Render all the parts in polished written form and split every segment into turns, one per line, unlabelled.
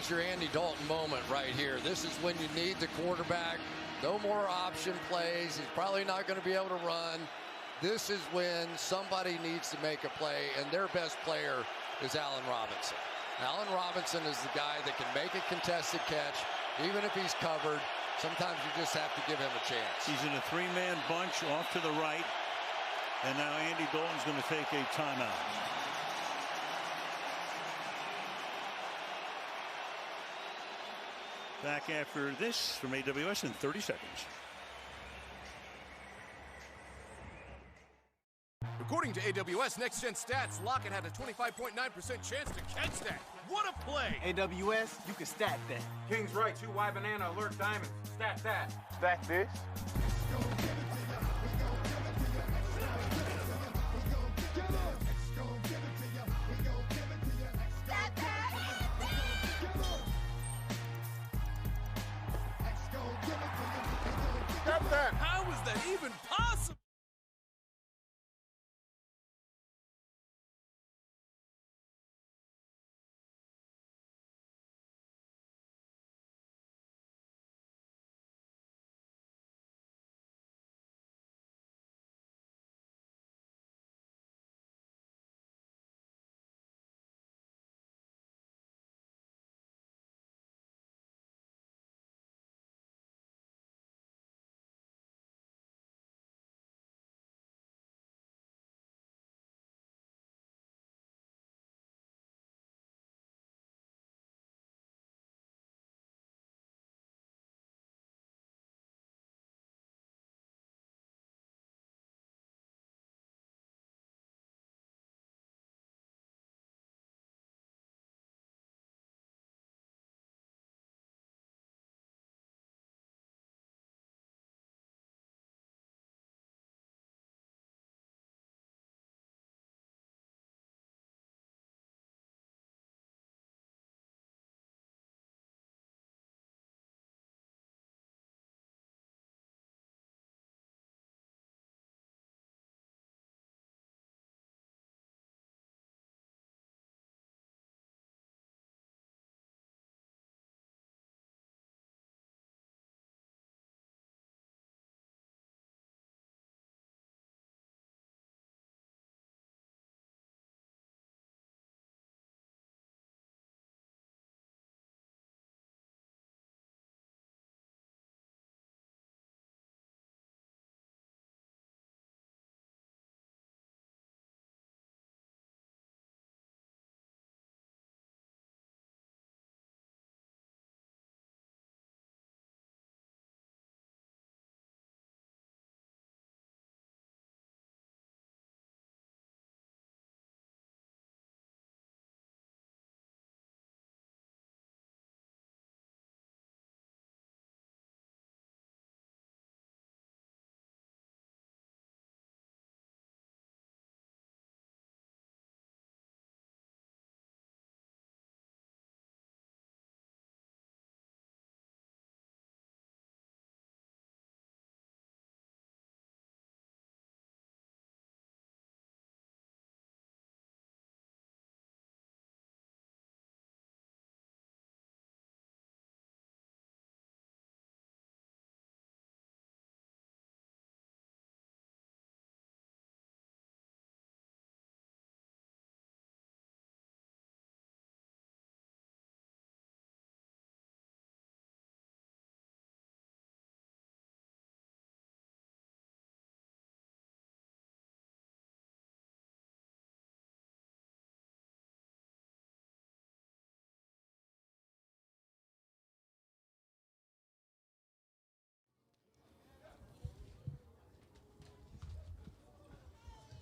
is your Andy Dalton moment right here. This is when you need the quarterback. No more option plays. He's probably not going to be able to run. This is when somebody needs to make a play, and their best player is Allen Robinson. Allen Robinson is the guy that can make a contested catch, even if he's covered. Sometimes you just have to give him a chance.
He's in a three-man bunch off to the right, and now Andy Dalton's going to take a timeout. Back after this from AWS in 30 seconds.
According to AWS Next Gen Stats, Lockett had a 25.9% chance to catch that. What a play!
AWS, you can stat that.
King's right, 2 white banana, alert diamonds. Stat that.
Stat this.
Stat that! How is that even possible?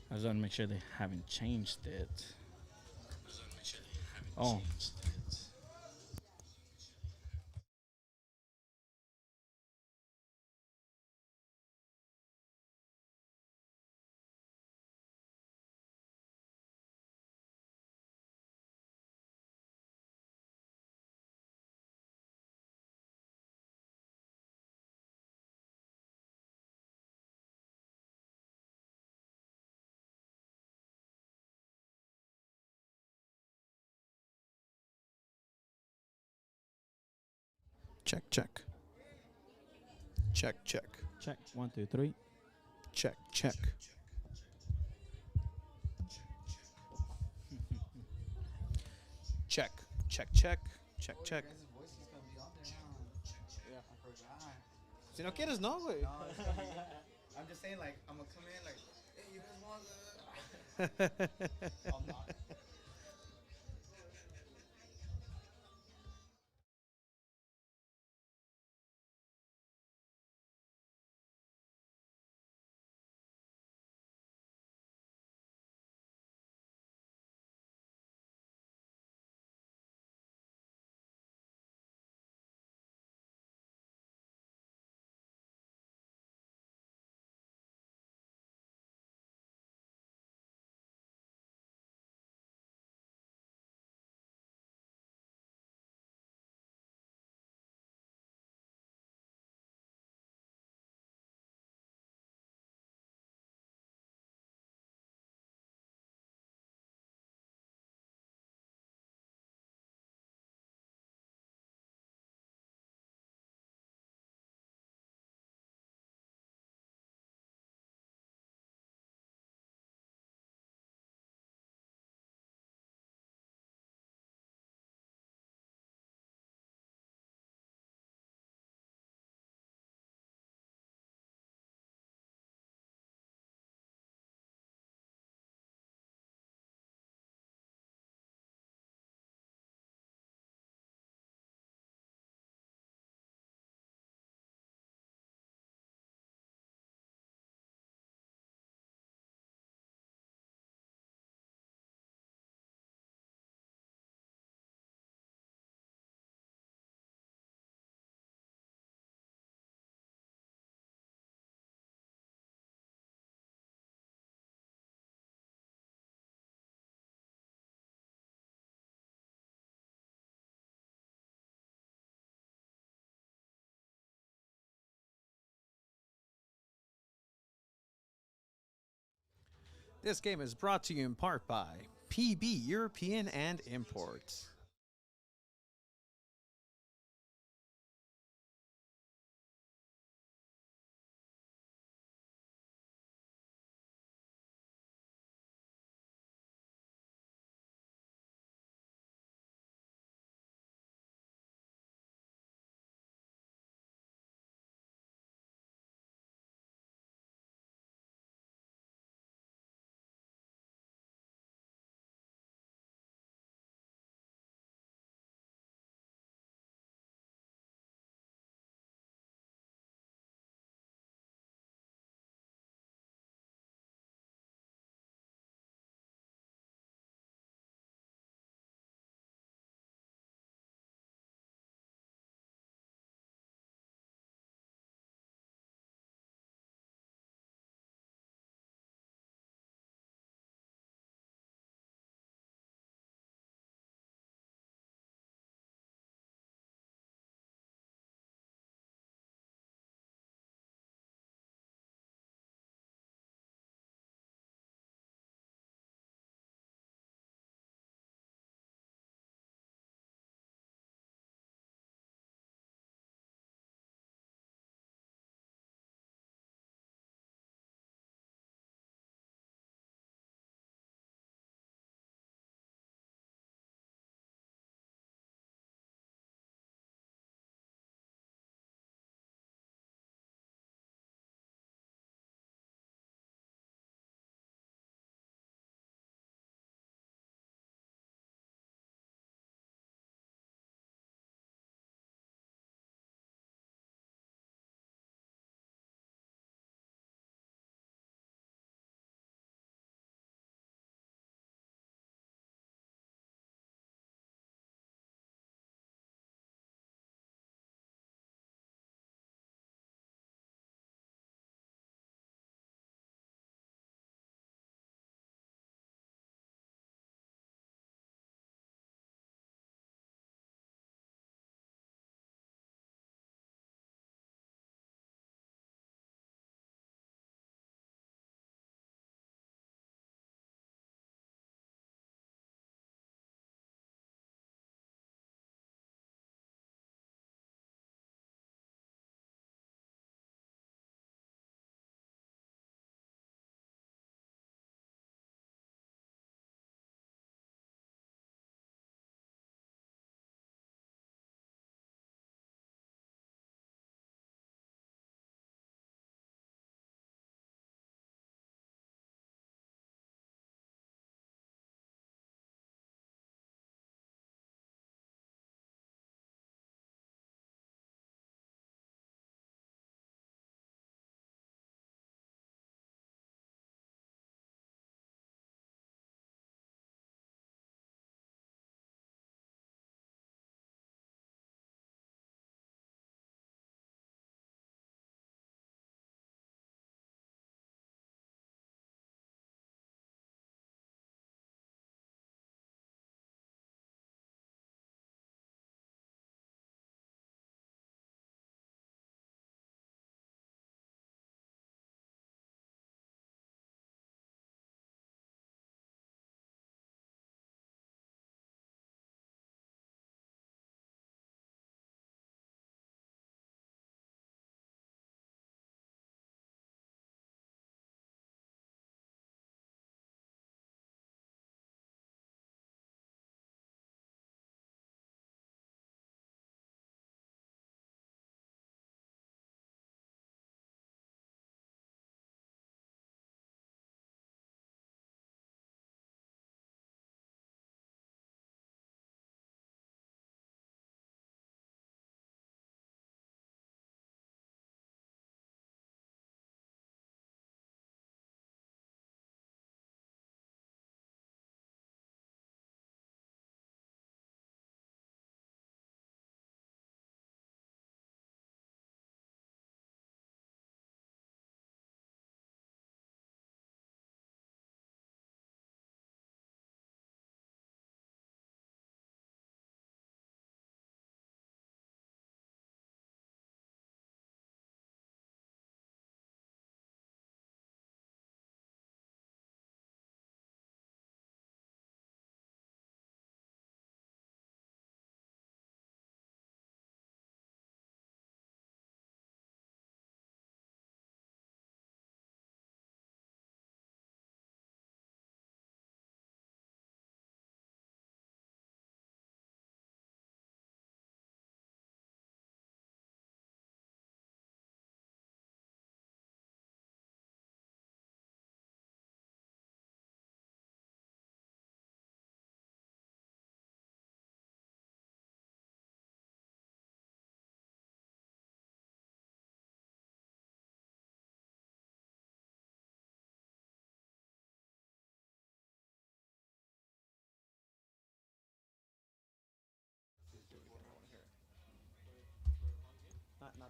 I just want to make sure they haven't changed it. Oh.
Check, check. Check, check.
Check. 1, 2, 3.
Check, check. Check, check, check. Check, check. Si no quieres, no, güey.
I'm just saying, like, I'm gonna come in, like, hey, you guys want the... I'm not.
This game is brought to you in part by PB European and Imports.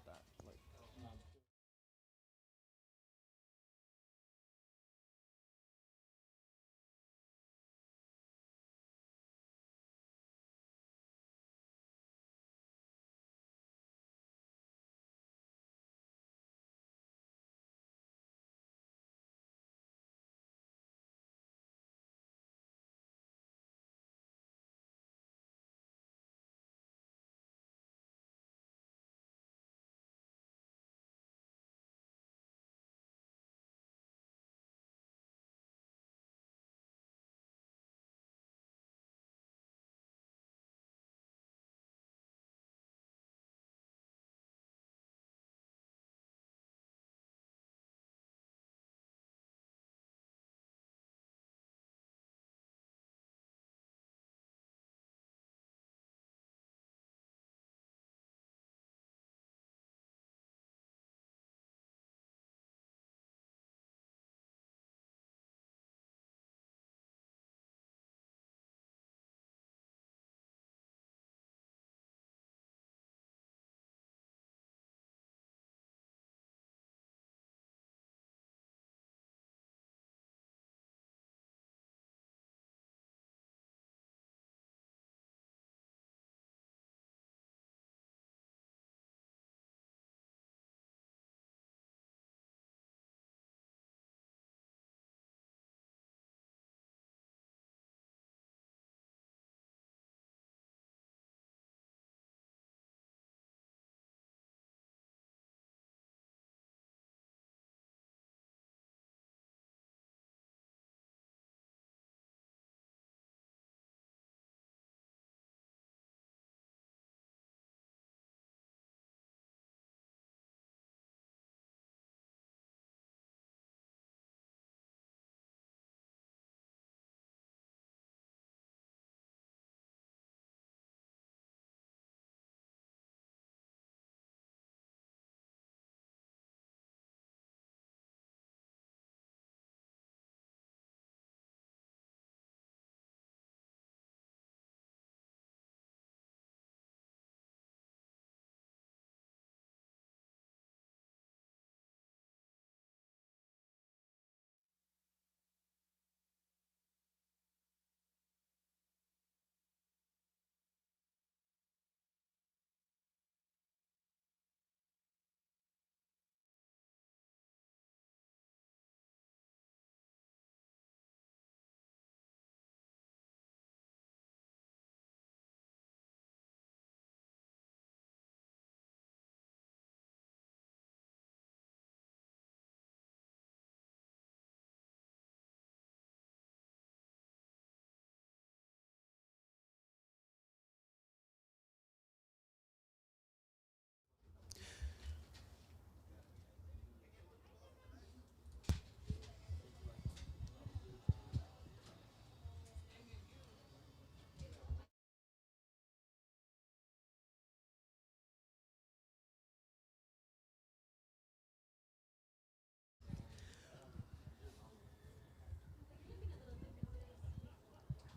that. Like,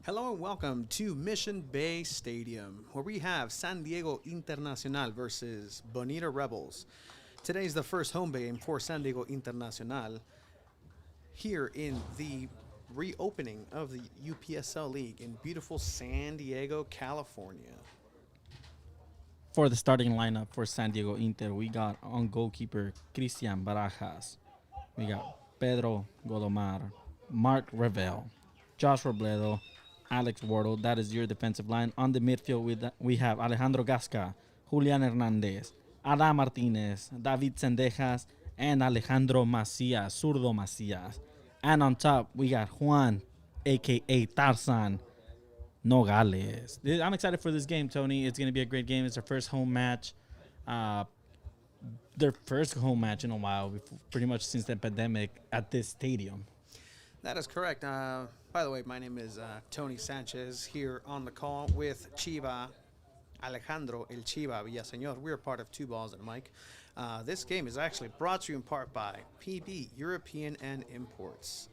hello and welcome to Mission Bay Stadium, where we have San Diego Internacional versus Bonita Rebels. Today's the first home game for San Diego Internacional here in the reopening of the UPSL League in beautiful San Diego, California.
For the starting lineup for San Diego Inter, we got on goalkeeper Cristian Barajas. We got Pedro Godomar, Mark Revel, Josh Robledo, Alex Wardle. That is your defensive line. On the midfield, we have Alejandro Gasca, Julian Hernandez, Ada Martinez, David Sendejas, and Alejandro Macias, Zurdo Macias. And on top, we got Juan, a.k.a. Tarzan Nogales. I'm excited for this game, Tony. It's going to be a great game. It's their first home match. Their first home match in a while, pretty much since the pandemic at this stadium.
That is correct. By the way, my name is Tony Sanchez here on the call with Chiva, Alejandro El Chiva Villaseñor. We are part of Two Balls and a Mic. This game is actually brought to you in part by PB European and Imports.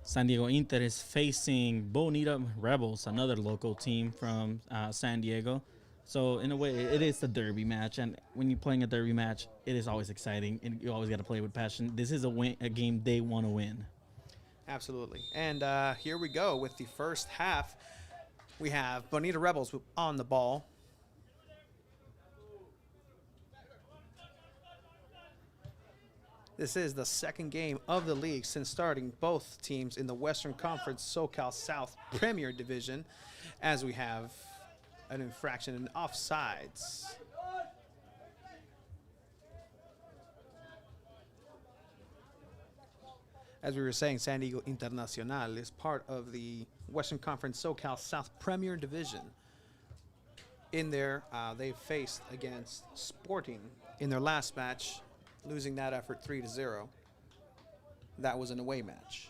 San Diego Inter is facing Bonita Rebels, another local team from San Diego. So in a way, it is a derby match, and when you're playing a derby match, it is always exciting, and you always got to play with passion. This is a game they want to win.
Absolutely. And here we go with the first half. We have Bonita Rebels on the ball. This is the second game of the league since starting both teams in the Western Conference SoCal South Premier Division, as we have an infraction in offsides. As we were saying, San Diego Internacional is part of the Western Conference SoCal South Premier Division. In there, they faced against Sporting in their last match, losing that effort 3-0. That was an away match.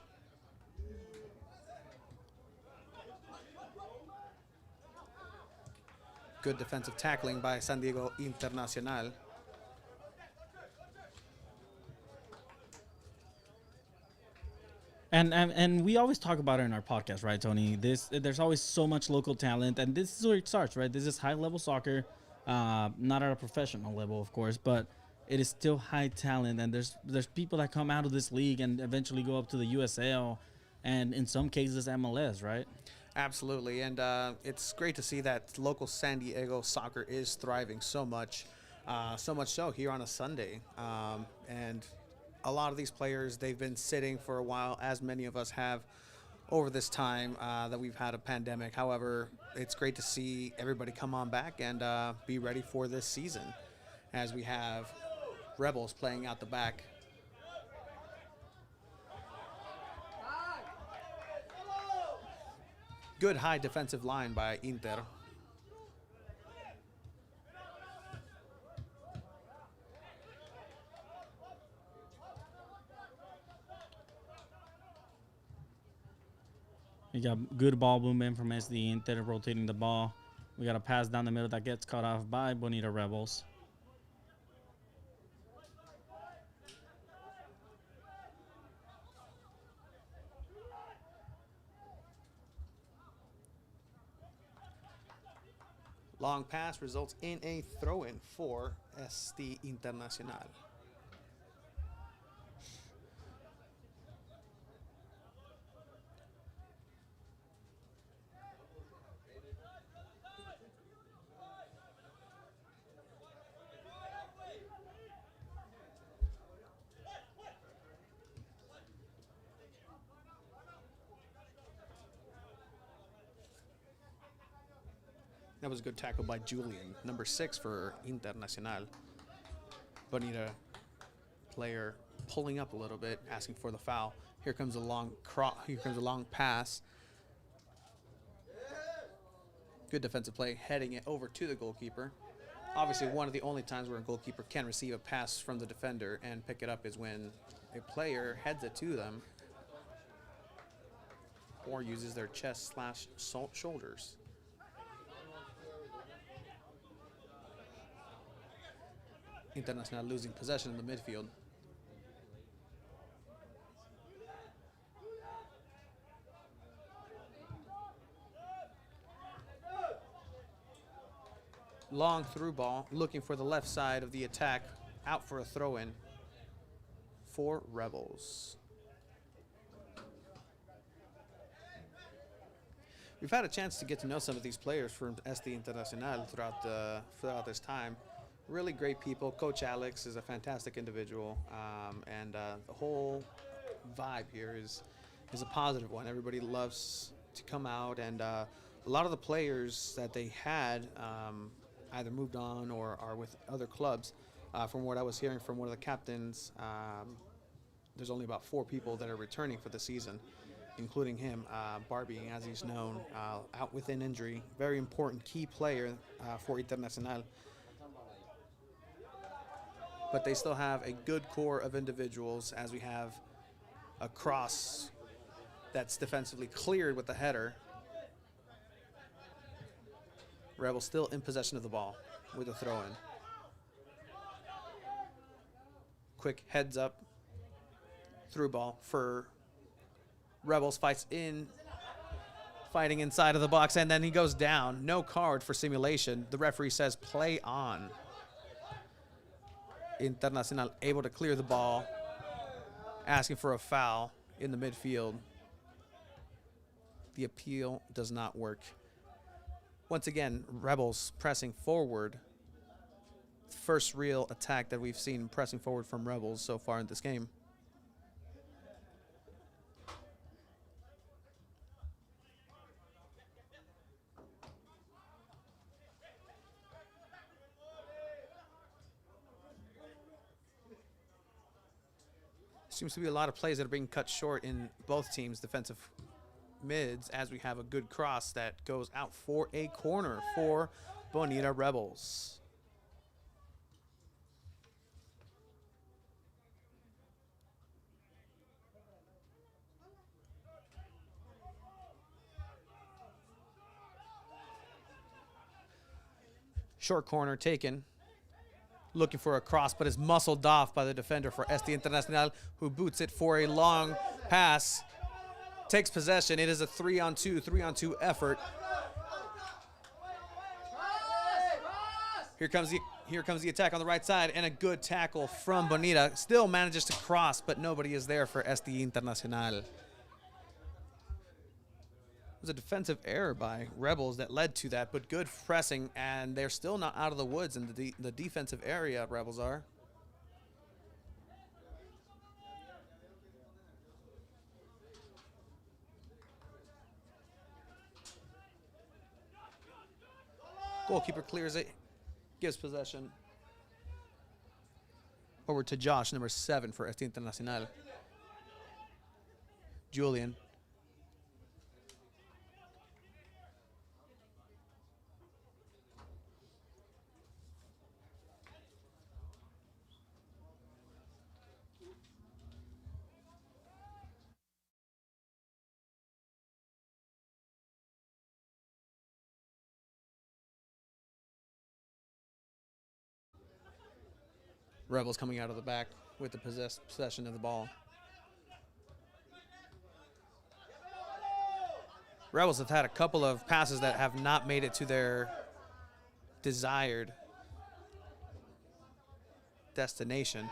Good defensive tackling by San Diego Internacional.
And we always talk about it in our podcast, right, Tony? There's always so much local talent, and this is where it starts, right? This is high-level soccer, not at a professional level, of course, but it is still high talent, and there's people that come out of this league and eventually go up to the USL, and in some cases MLS, right?
Absolutely, and it's great to see that local San Diego soccer is thriving so much so here on a Sunday, and a lot of these players, they've been sitting for a while, as many of us have over this time that we've had a pandemic. However, it's great to see everybody come on back and be ready for this season, as we have Rebels playing out the back. Good high defensive line by Inter.
You got good ball movement from SD Inter, rotating the ball. We got a pass down the middle that gets cut off by Bonita Rebels.
Long pass results in a throw-in for SD Internacional. That was a good tackle by Julian, number 6 for Internacional. Bonita player pulling up a little bit, asking for the foul. Here comes a long pass. Good defensive play, heading it over to the goalkeeper. Obviously, one of the only times where a goalkeeper can receive a pass from the defender and pick it up is when a player heads it to them or uses their chest/shoulders. Internacional losing possession in the midfield. Long through ball, looking for the left side of the attack, out for a throw-in for Rebels. We've had a chance to get to know some of these players from SD Internacional throughout this time. Really great people. Coach Alex is a fantastic individual, and the whole vibe here is a positive one. Everybody loves to come out, and a lot of the players that they had either moved on or are with other clubs. From what I was hearing from one of the captains, there's only about 4 people that are returning for the season, including him, Barbie, as he's known, out with an injury. Very important key player for Internacional. But they still have a good core of individuals, as we have a cross that's defensively cleared with the header. Rebels still in possession of the ball with a throw-in. Quick heads up through ball for Rebels fighting inside of the box, and then he goes down. No card for simulation. The referee says play on. Internacional able to clear the ball, asking for a foul in the midfield. The appeal does not work. Once again, Rebels pressing forward. First real attack that we've seen pressing forward from Rebels so far in this game. Seems to be a lot of plays that are being cut short in both teams' defensive mids, as we have a good cross that goes out for a corner for Bonita Rebels. Short corner taken. Looking for a cross, but is muscled off by the defender for SD Internacional, who boots it for a long pass. Takes possession. It is a 3-on-2 effort. Here comes the attack on the right side, and a good tackle from Bonita. Still manages to cross, but nobody is there for SD Internacional. It was a defensive error by Rebels that led to that, but good pressing, and they're still not out of the woods in the defensive area. Rebels are. Goalkeeper clears it, gives possession over to Josh, number 7 for SD Internacional. Julian. Rebels coming out of the back with the possession of the ball. Rebels have had a couple of passes that have not made it to their desired destination.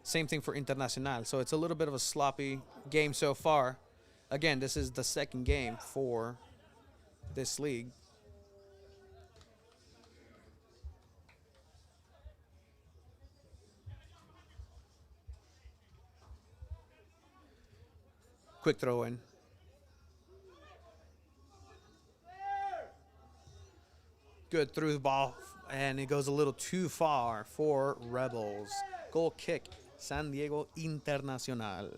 Same thing for Internacional. So it's a little bit of a sloppy game so far. Again, this is the second game for this league. Quick throw in. Good through the ball, and it goes a little too far for Rebels. Goal kick, San Diego Internacional.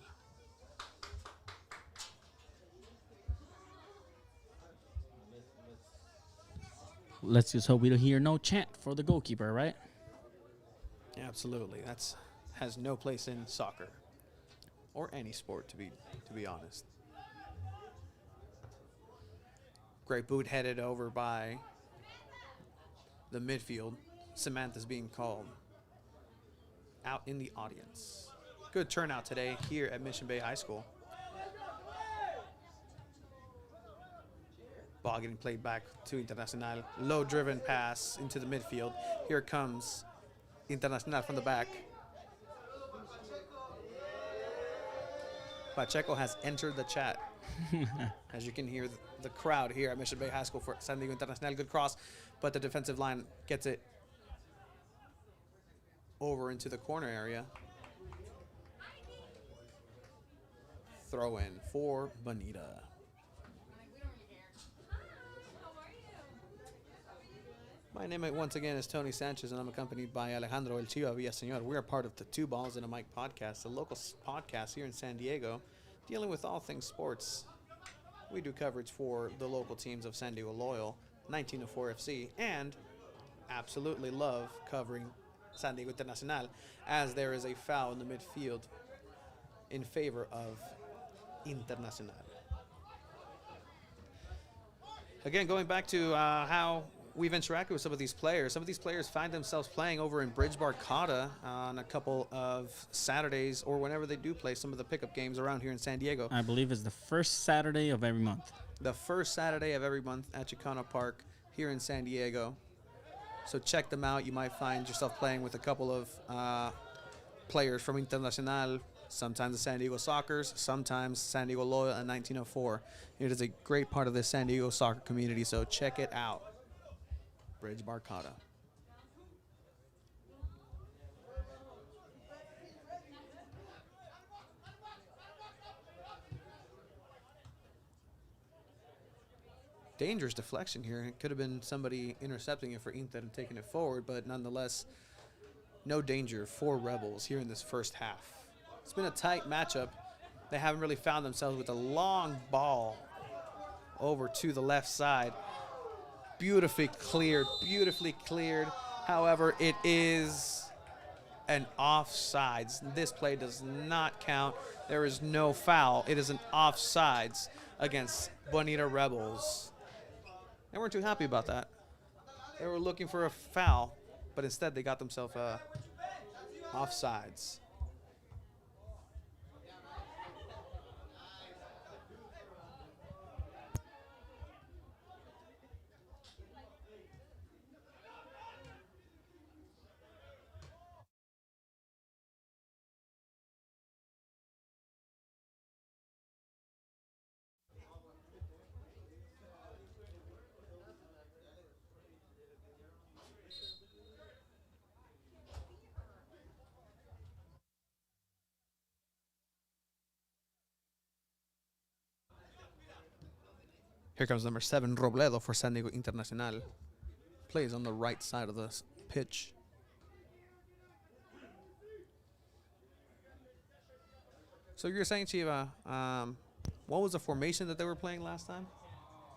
Let's just hope we don't hear no chant for the goalkeeper, right?
Absolutely. That's has no place in soccer or any sport, to be honest. Great boot headed over by the midfield. Samantha's being called out in the audience. Good turnout today here at Mission Bay High School. Ball getting played back to Internacional. Low driven pass into the midfield. Here comes Internacional from the back. Pacheco has entered the chat. As you can hear the crowd here at Mission Bay High School for San Diego Internacional. Good cross, but the defensive line gets it over into the corner area. Throw in for Bonita. My name once again is Tony Sanchez, and I'm accompanied by Alejandro El Chiva Villaseñor. We are part of the Two Balls and a Mic podcast, a local podcast here in San Diego, dealing with all things sports. We do coverage for the local teams of San Diego Loyal, 1904 FC, and absolutely love covering San Diego Internacional, as there is a foul in the midfield in favor of Internacional. Again, going back to how we've interacted with some of these players. Some of these players find themselves playing over in Bridge Barcata on a couple of Saturdays or whenever they do play some of the pickup games around here in San Diego.
I believe it's the first Saturday of every month.
The first Saturday of every month at Chicano Park here in San Diego. So check them out. You might find yourself playing with a couple of players from Internacional, sometimes the San Diego Soccers, sometimes San Diego Loyal and 1904. It is a great part of the San Diego soccer community, so check it out. Bridge Barcata. Dangerous deflection here. It could have been somebody intercepting it for Inter and taking it forward, but nonetheless, no danger for Rebels here in this first half. It's been a tight matchup. They haven't really found themselves with a long ball over to the left side. Beautifully cleared. However, it is an offsides. This play does not count. There is no foul. It is an offsides against Bonita Rebels. They weren't too happy about that. They were looking for a foul, but instead they got themselves offsides. Here comes number 7, Robledo for San Diego Internacional. Plays on the right side of the pitch. So you're saying, Chiva, what was the formation that they were playing last time?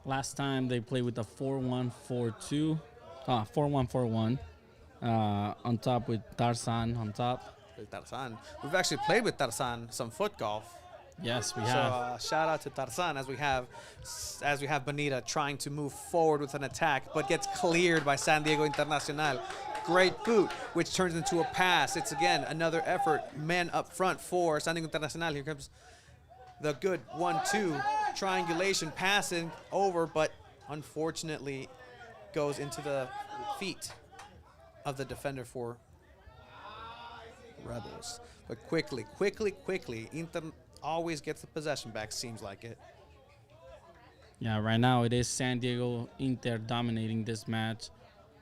Last time they played with the 4-1-4-2, 4-1-4-1. On top with Tarzan on top.
Tarzan. We've actually played with Tarzan some foot golf.
Yes, we
So
have.
shout out to Tarzan as we have Bonita trying to move forward with an attack, but gets cleared by San Diego Internacional. Great boot, which turns into a pass. It's again another effort, men up front for San Diego Internacional. Here comes the good 1-2 triangulation, passing over, but unfortunately goes into the feet of the defender for Rebels. But quickly, Inter always gets the possession back, seems like it.
Yeah, right now it is San Diego Inter dominating this match,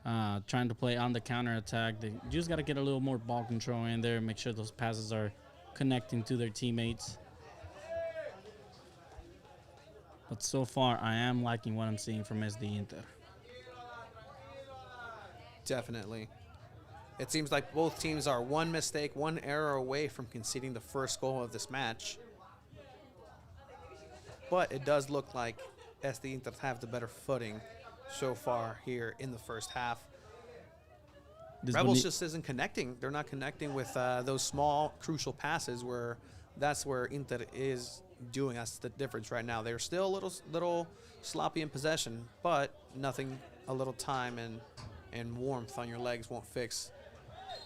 trying to play on the counterattack. They just got to get a little more ball control in there, make sure those passes are connecting to their teammates. But so far, I am liking what I'm seeing from SD Inter.
Definitely. It seems like both teams are one mistake, one error away from conceding the first goal of this match. But it does look like SD Inter have the better footing so far here in the first half. Rebels just isn't connecting. They're not connecting with those small, crucial passes where that's where Inter is doing. That's the difference right now. They're still a little sloppy in possession, but nothing a little time and warmth on your legs won't fix,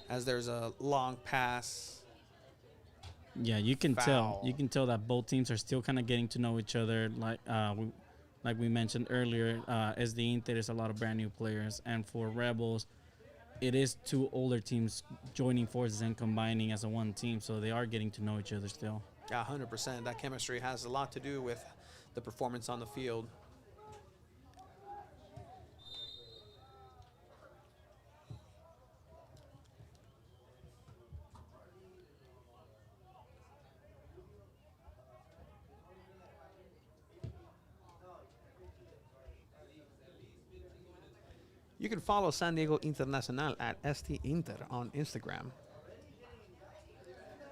as there's a long pass.
Yeah, you can
Foul.
tell. You can tell that both teams are still kind of getting to know each other. Like we mentioned earlier, SD Inter is a lot of brand new players, and for Rebels, it is two older teams joining forces and combining as a one team, so they are getting to know each other still.
Yeah, 100%. That chemistry has a lot to do with the performance on the field. You can follow San Diego Internacional at ST Inter on Instagram.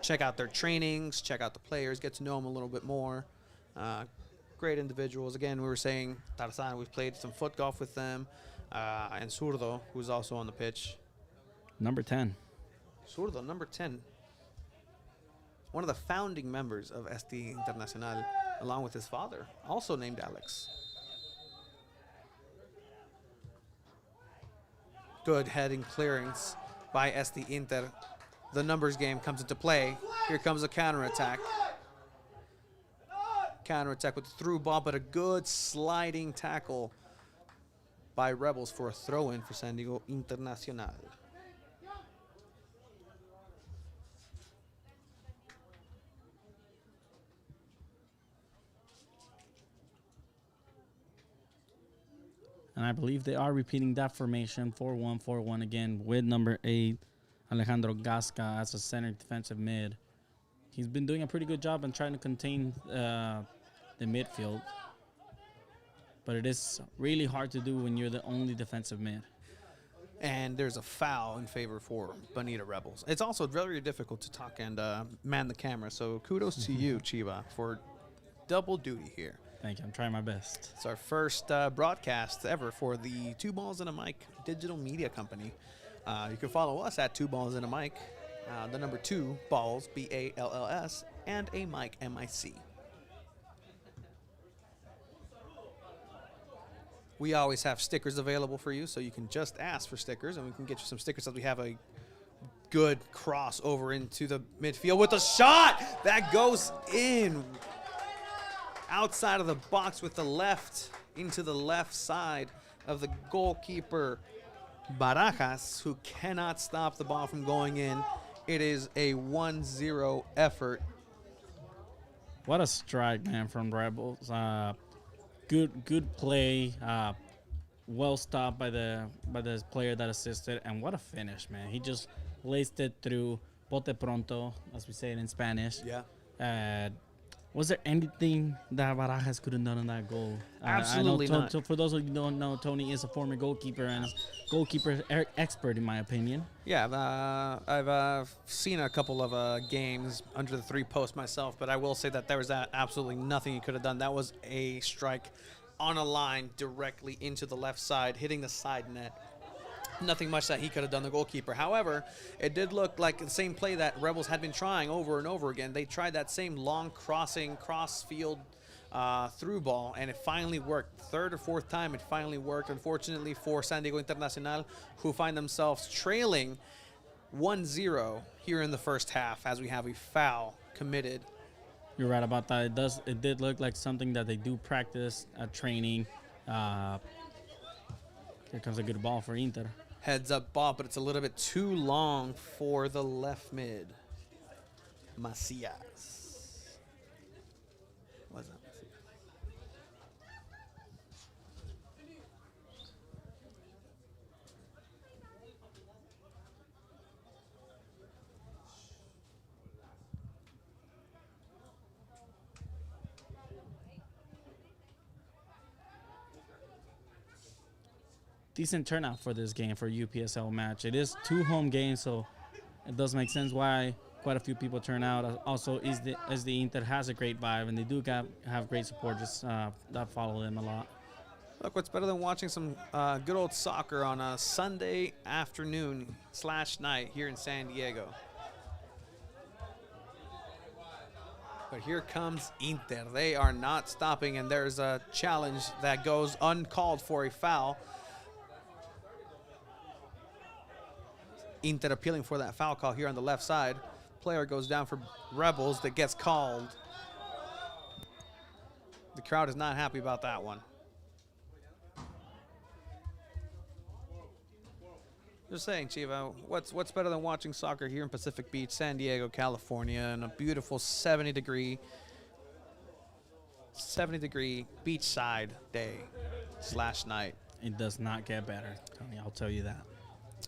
Check out their trainings, check out the players, get to know them a little bit more. Great individuals. Again, we were saying Tarzan, we've played some foot golf with them. And Zurdo, who's also on the pitch.
Number 10.
Zurdo, number 10. One of the founding members of SD Internacional, along with his father, also named Alex. Good heading clearance by SD Inter. The numbers game comes into play. Here comes a counterattack. Counterattack with the through ball, but a good sliding tackle by Rebels for a throw-in for San Diego Internacional.
And I believe they are repeating that formation 4-1-4-1 again with number 8, Alejandro Gasca, as a center defensive mid. He's been doing a pretty good job in trying to contain the midfield. But it is really hard to do when you're the only defensive mid.
And there's a foul in favor for Bonita Rebels. It's also very difficult to talk and man the camera. So kudos to you, Chiva, for double duty here.
Thank you. I'm trying my best.
It's our first broadcast ever for the Two Balls and a Mic digital media company. You can follow us at Two Balls and a Mic, the number 2 balls, BALLS, and a mic, MIC. We always have stickers available for you, so you can just ask for stickers, and we can get you some stickers as we have a good cross over into the midfield with a shot that goes in. Outside of the box with the left, into the left side of the goalkeeper, Barajas, who cannot stop the ball from going in. It is a 1-0 effort.
What a strike, man, from Rebels. Good play. Well stopped by the player that assisted, and what a finish, man. He just laced it through bote pronto, as we say it in Spanish.
Yeah.
Was there anything that Barajas could have done in that goal?
Absolutely
I know
not.
So for those of you who don't know, Tony is a former goalkeeper and goalkeeper expert, in my opinion.
Yeah, I've seen a couple of games under the 3 post myself, but I will say that there was absolutely nothing he could have done. That was a strike on a line directly into the left side, hitting the side net. Nothing much that he could have done, the goalkeeper. However, it did look like the same play that Rebels had been trying over and over again. They tried that same long cross-field through ball, and it finally worked. Third or fourth time, it finally worked. Unfortunately for San Diego Internacional, who find themselves trailing 1-0 here in the first half as we have a foul committed.
You're right about that. It did look like something that they do practice at training. Here comes a good ball for Inter.
Heads up ball, but it's a little bit too long for the left mid. Macias. What's that?
Decent turnout for this game, for a UPSL match. It is 2 home games, so it does make sense why quite a few people turn out. Also, as the Inter has a great vibe, and they do have great supporters that follow them a lot.
Look, what's better than watching some good old soccer on a Sunday afternoon/night here in San Diego? But here comes Inter. They are not stopping, and there's a challenge that goes uncalled for, a foul. Inter appealing for that foul call here on the left side. Player goes down for Rebels that gets called. The crowd is not happy about that one. Just saying, Chiva, what's better than watching soccer here in Pacific Beach, San Diego, California, on a beautiful 70 degree beachside day/night.
It does not get better, Tony. I'll tell you that.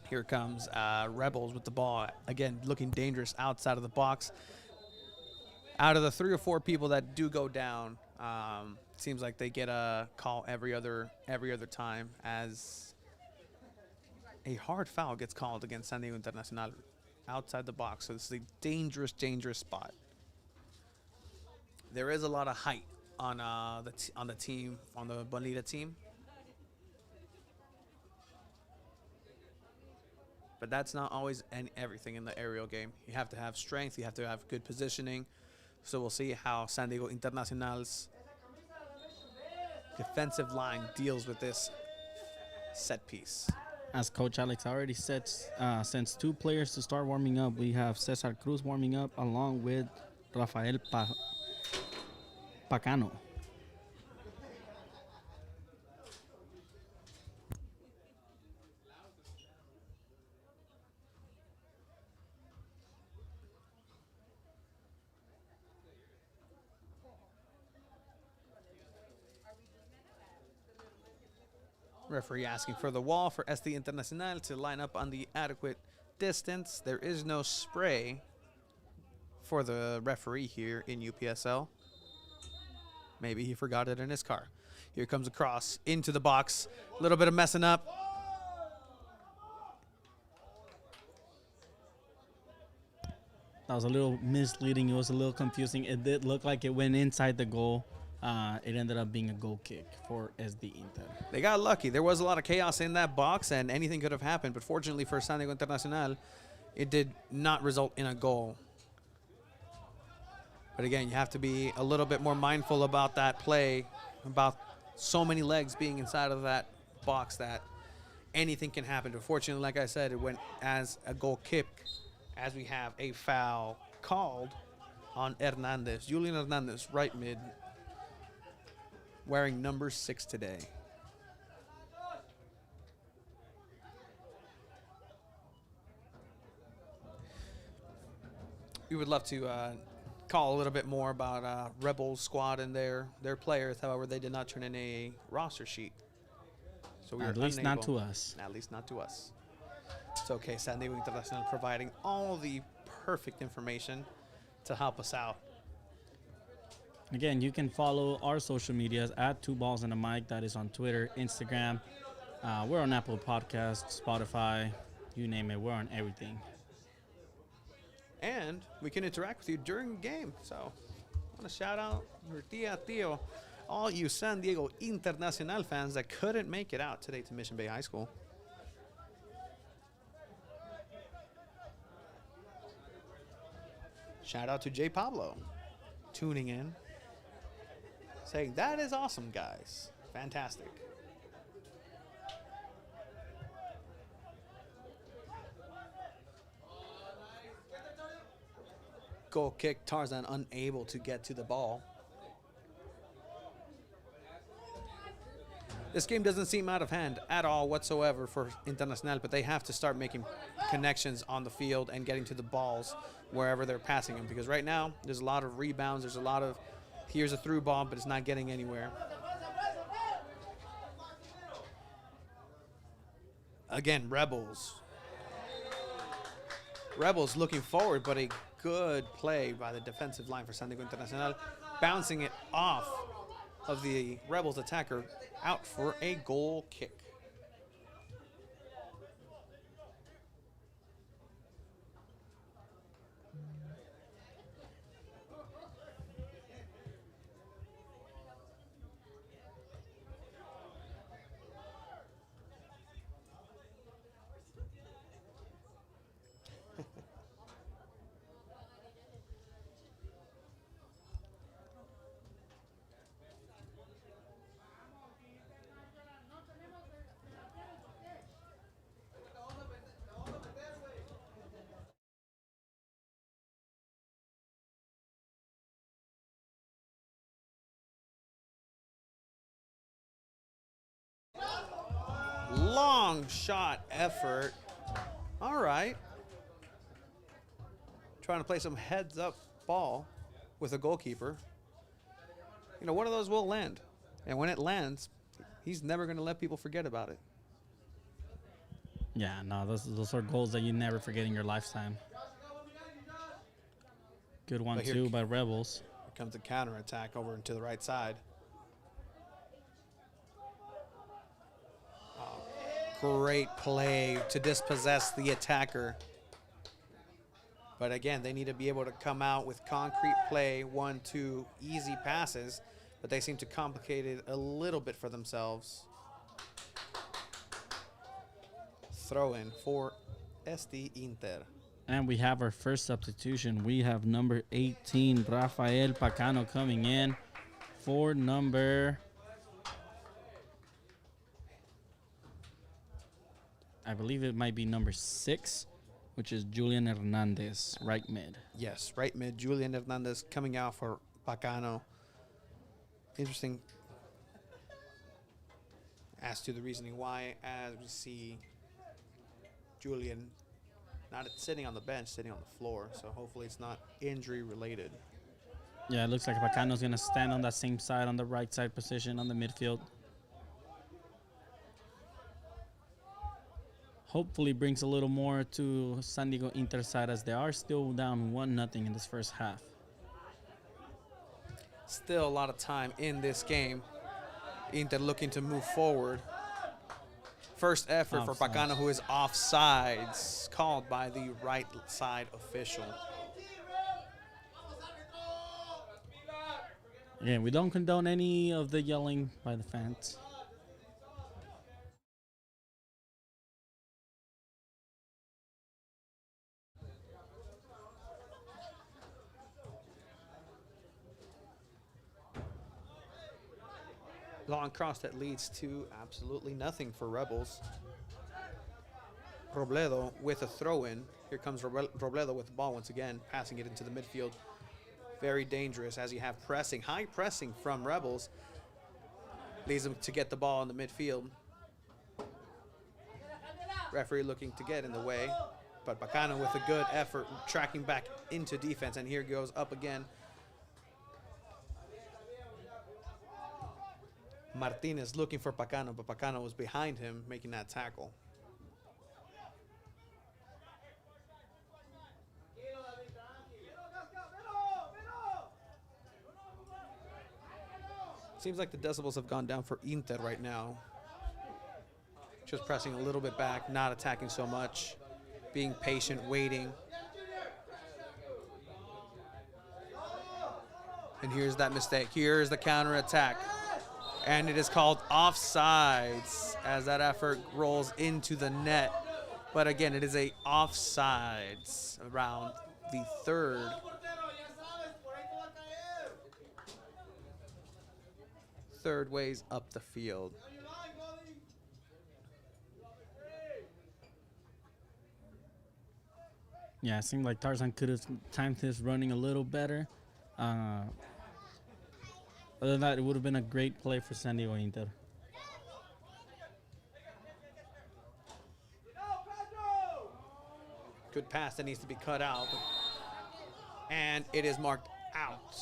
Here comes Rebels with the ball. Again, looking dangerous outside of the box. Out of the 3 or 4 people that do go down, seems like they get a call every other time, as a hard foul gets called against San Diego Internacional outside the box. So this is a dangerous, dangerous spot. There is a lot of height on the team, on the Bonita team. But that's not always everything in the aerial game. You have to have strength. You have to have good positioning. So we'll see how San Diego Internacional's defensive line deals with this set piece.
As Coach Alex already sets, sends two players to start warming up. We have Cesar Cruz warming up along with Rafael Pacano.
Referee asking for the wall for SD Internacional to line up on the adequate distance. There is no spray for the referee here in UPSL. Maybe he forgot it in his car. Here comes a cross into the box. A little bit of messing up.
That was a little misleading. It was a little confusing. It did look like it went inside the goal. It ended up being a goal kick for SD Inter.
They got lucky. There was a lot of chaos in that box, and anything could have happened. But fortunately for San Diego Internacional, it did not result in a goal. But again, you have to be a little bit more mindful about that play, about so many legs being inside of that box that anything can happen. But fortunately, like I said, it went as a goal kick, as we have a foul called on Hernandez. Julian Hernandez, right mid, wearing number 6 today. We would love to call a little bit more about Rebels squad and their players. However, they did not turn in a roster sheet. So we
At least not to us.
At least not to us. It's okay. San Diego Internacional providing all the perfect information to help us out.
Again, you can follow our social medias at Two Balls and a Mic. That is on Twitter, Instagram. We're on Apple Podcasts, Spotify, you name it. We're on everything.
And we can interact with you during the game. So I want to shout out your tia, tío, all you San Diego Internacional fans that couldn't make it out today to Mission Bay High School. Shout out to Jay Pablo tuning in, saying, that is awesome, guys. Fantastic. Goal kick, Tarzan unable to get to the ball. This game doesn't seem out of hand at all whatsoever for Internacional, but they have to start making connections on the field and getting to the balls wherever they're passing them. Because right now, there's a lot of rebounds. There's a lot of, here's a through ball, but it's not getting anywhere. Again, Rebels. Rebels looking forward, but a good play by the defensive line for San Diego Internacional, bouncing it off of the Rebels attacker out for a goal kick. Long shot effort. All right. Trying to play some heads up ball with a goalkeeper. You know, one of those will land. And when it lands, he's never going to let people forget about it.
Yeah, no, those are goals that you never forget in your lifetime. Good one, too, by Rebels.
Here comes a counterattack over to the right side. Great play to dispossess the attacker. But again, they need to be able to come out with concrete play, 1-2 easy passes, but they seem to complicate it a little bit for themselves. Throw in for SD Inter.
And we have our first substitution. We have number 18, Rafael Pacano, coming in for number I believe it might be number 6, which is Julian Hernandez, right mid.
Yes, right mid. Julian Hernandez coming out for Bacano. Interesting as to the reasoning why, as we see Julian not sitting on the bench, sitting on the floor. So hopefully it's not injury related.
Yeah, it looks like Bacano's going to stand on that same side, on the right side position on the midfield. Hopefully brings a little more to San Diego Inter side, as they are still down 1-0 in this first half.
Still a lot of time in this game. Inter looking to move forward. First effort for Bacano, who is offsides, called by the right side official.
Again, we don't condone any of the yelling by the fans.
Long cross that leads to absolutely nothing for Rebels. Robledo with a throw-in. Here comes Robledo with the ball once again, passing it into the midfield. Very dangerous as you have pressing, high pressing from Rebels. Leads them to get the ball in the midfield. Referee looking to get in the way, but Bacano with a good effort, tracking back into defense, and here goes up again. Martinez looking for Bacano, but Bacano was behind him making that tackle. Seems like the decibels have gone down for Inter right now. Just pressing a little bit back, not attacking so much, being patient, waiting. And here's that mistake. Here's the counter attack. And it is called offsides as that effort rolls into the net. But again, it is a offsides around the third ways up the field.
Yeah, it seemed like Tarzan could have timed his running a little better. Other than that, it would have been a great play for San Diego Inter.
Good pass that needs to be cut out. And it is marked out,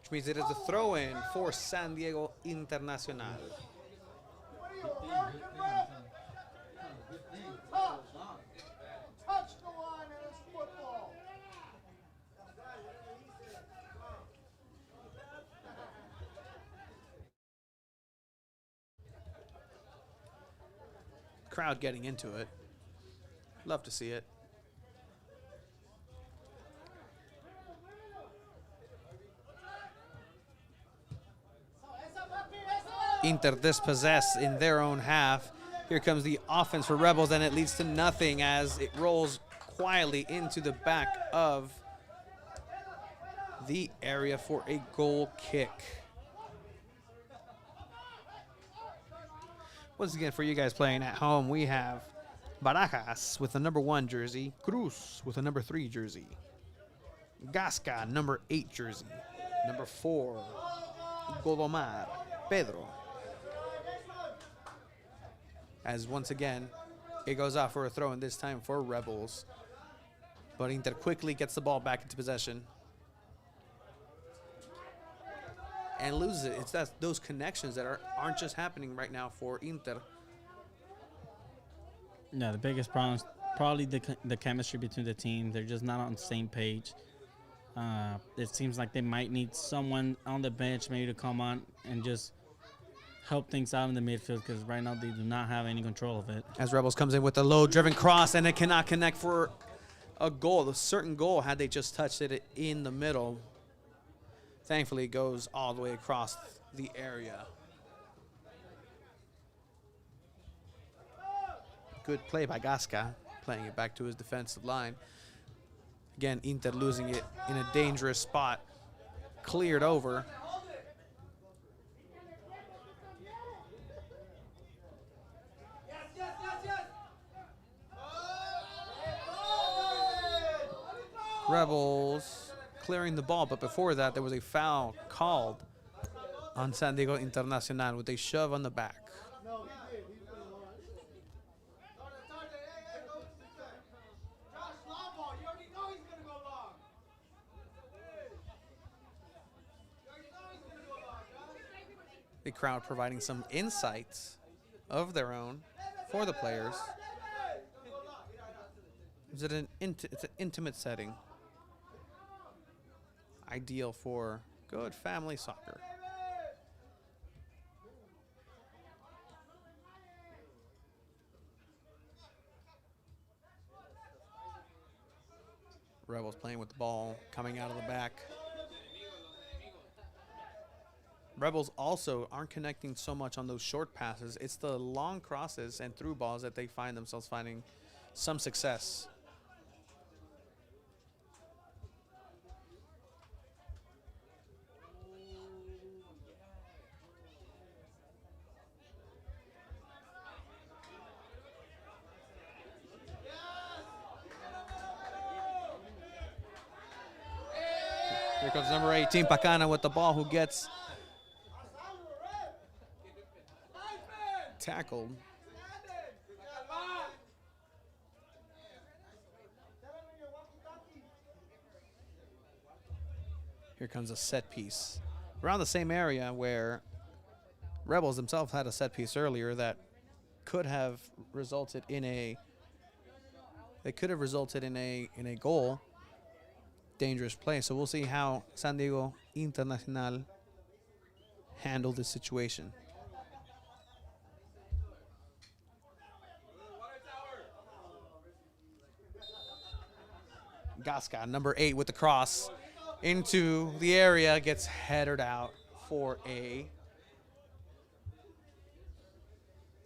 which means it is a throw-in for San Diego Internacional. Crowd getting into it. Love to see it. Inter dispossessed in their own half. Here comes the offense for Rebels, and it leads to nothing as it rolls quietly into the back of the area for a goal kick. Once again, for you guys playing at home, we have Barajas with the number 1 jersey, Cruz with the number 3 jersey, Gasca, number 8 jersey, number 4, Godomar, Pedro. As once again, it goes out for a throw, and this time for Rebels. But Inter quickly gets the ball back into possession and loses it. It's those connections that aren't just happening right now for Inter.
Yeah, the biggest problem is probably the chemistry between the teams. They're just not on the same page. It seems like they might need someone on the bench maybe to come on and just help things out in the midfield, because right now they do not have any control of it.
As Rebels comes in with a low-driven cross, and it cannot connect for a goal. A certain goal had they just touched it in the middle. Thankfully, it goes all the way across the area. Good play by Gasca, playing it back to his defensive line. Again, Inter losing it in a dangerous spot. Cleared over. Rebels clearing the ball, but before that, there was a foul called on San Diego Internacional with a shove on the back. The crowd providing some insights of their own for the players. It's an intimate setting, ideal for good family soccer. Rebels playing with the ball, coming out of the back. Rebels also aren't connecting so much on those short passes. It's the long crosses and through balls that they find themselves finding some success. Here comes number 18, Pacana, with the ball, who gets tackled. Here comes a set piece. Around the same area where Rebels themselves had a set piece earlier that could have resulted in a goal. Dangerous play. So we'll see how San Diego Internacional handle this situation. Gasca, number 8, with the cross into the area, gets headed out for a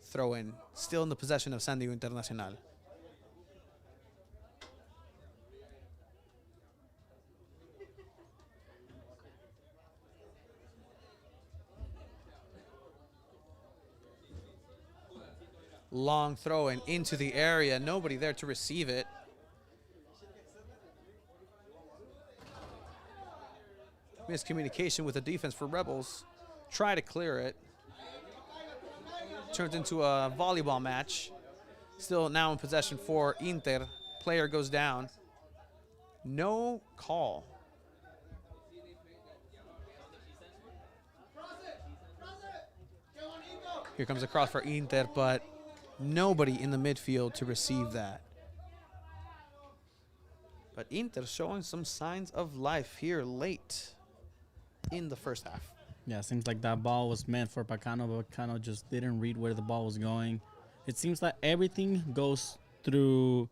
throw-in. Still in the possession of San Diego Internacional. Long throw-in into the area. Nobody there to receive it. Miscommunication with the defense for Rebels. Try to clear it. Turns into a volleyball match. Still now in possession for Inter. Player goes down. No call. Here comes a cross for Inter, but nobody in the midfield to receive that. But Inter showing some signs of life here late in the first half.
Yeah, seems like that ball was meant for Pacano, but Pacano just didn't read where the ball was going. It seems like everything goes through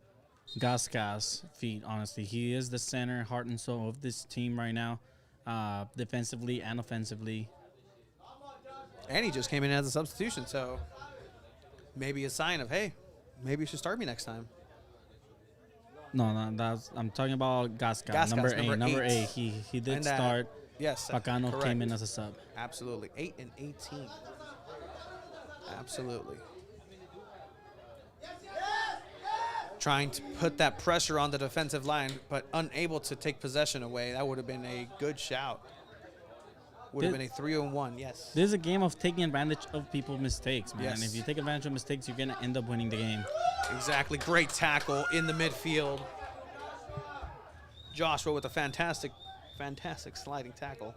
Gasca's feet, honestly. He is the center, heart and soul of this team right now, defensively and offensively.
And he just came in as a substitution, so maybe a sign of, hey, maybe you should start me next time.
No, I'm talking about Gasca,
Gasca's
number eight. He did start.
Yes,
Pacano
correct.
came in as a sub.
Absolutely. 8 and 18. Absolutely. Trying to put that pressure on the defensive line, but unable to take possession away. That would have been a good shout. Would have been a 3-on-1, yes.
This is a game of taking advantage of people's mistakes, man.
Yes.
If you take advantage of mistakes, you're going to end up winning the game.
Exactly. Great tackle in the midfield. Joshua with a fantastic sliding tackle.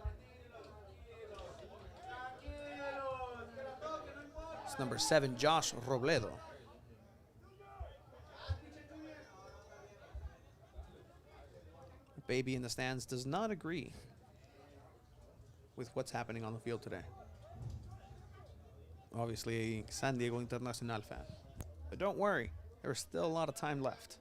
It's number 7, Josh Robledo. Baby in the stands does not agree with what's happening on the field today. Obviously a San Diego Internacional fan. But don't worry, there's still a lot of time left.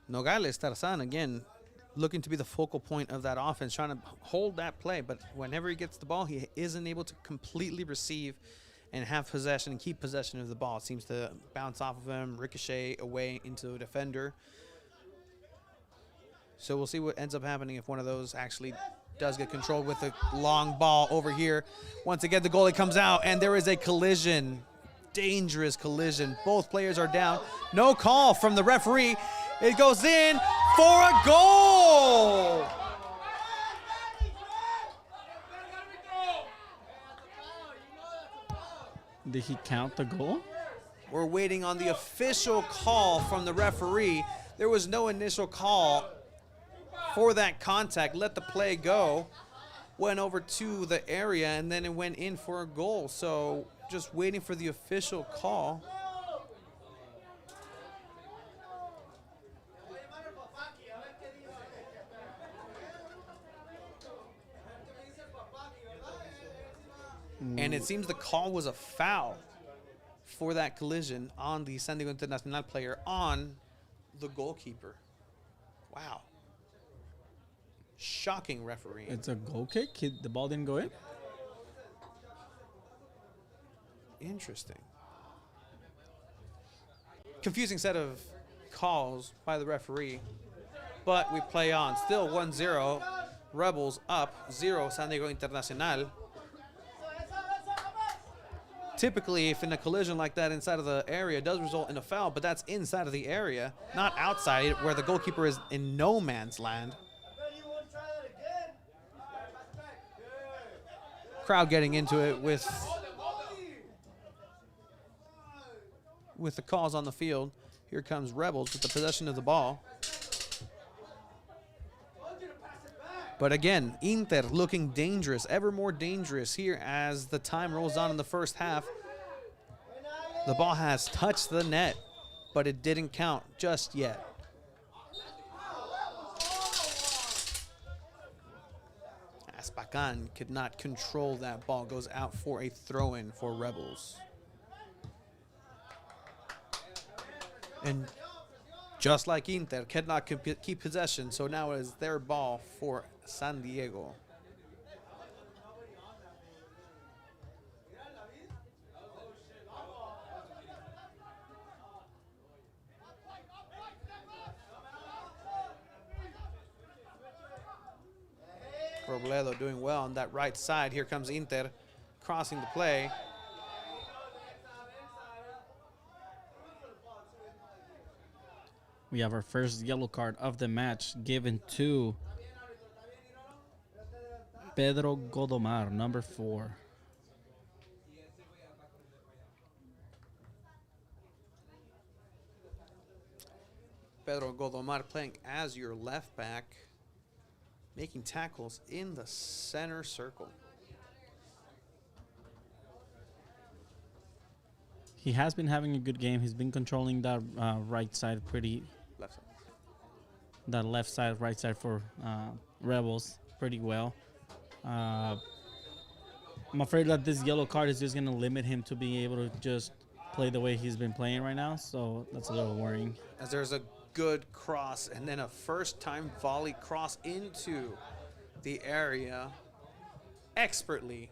Nogales Tarzan, again, looking to be the focal point of that offense, trying to hold that play. But whenever he gets the ball, he isn't able to completely receive and have possession and keep possession of the ball. It seems to bounce off of him, ricochet away into a defender. So we'll see what ends up happening if one of those actually does get controlled with a long ball over here. Once again, the goalie comes out, and there is a collision. Dangerous collision. Both players are down. No call from the referee. It goes in for a goal.
Did he count the goal?
We're waiting on the official call from the referee. There was no initial call for that contact. Let the play go. Went over to the area, and then it went in for a goal. So just waiting for the official call. And it seems the call was a foul for that collision on the San Diego Internacional player on the goalkeeper. Wow. Shocking referee.
It's a goal kick. The ball didn't go in.
Interesting. Confusing set of calls by the referee, but we play on. Still 1-0. Rebels up 0 San Diego Internacional. Typically, if in a collision like that inside of the area, it does result in a foul, but that's inside of the area, not outside where the goalkeeper is in no man's land. Crowd getting into it with the calls on the field. Here comes Rebels with the possession of the ball. But again, Inter looking dangerous, ever more dangerous here as the time rolls on in the first half. The ball has touched the net, but it didn't count just yet. Aspacan could not control that ball. Goes out for a throw-in for Rebels. And just like Inter, cannot keep possession, so now it is their ball for San Diego. Robledo doing well on that right side. Here comes Inter crossing the play.
We have our first yellow card of the match given to Pedro Godomar, number 4.
Pedro Godomar playing as your left back, making tackles in the center circle.
He has been having a good game. He's been controlling that right side pretty.
Left side.
That left side, right side for Rebels pretty well. I'm afraid that this yellow card is just going to limit him to being able to just play the way he's been playing right now. So that's a little worrying.
As there's a good cross and then a first-time volley cross into the area, expertly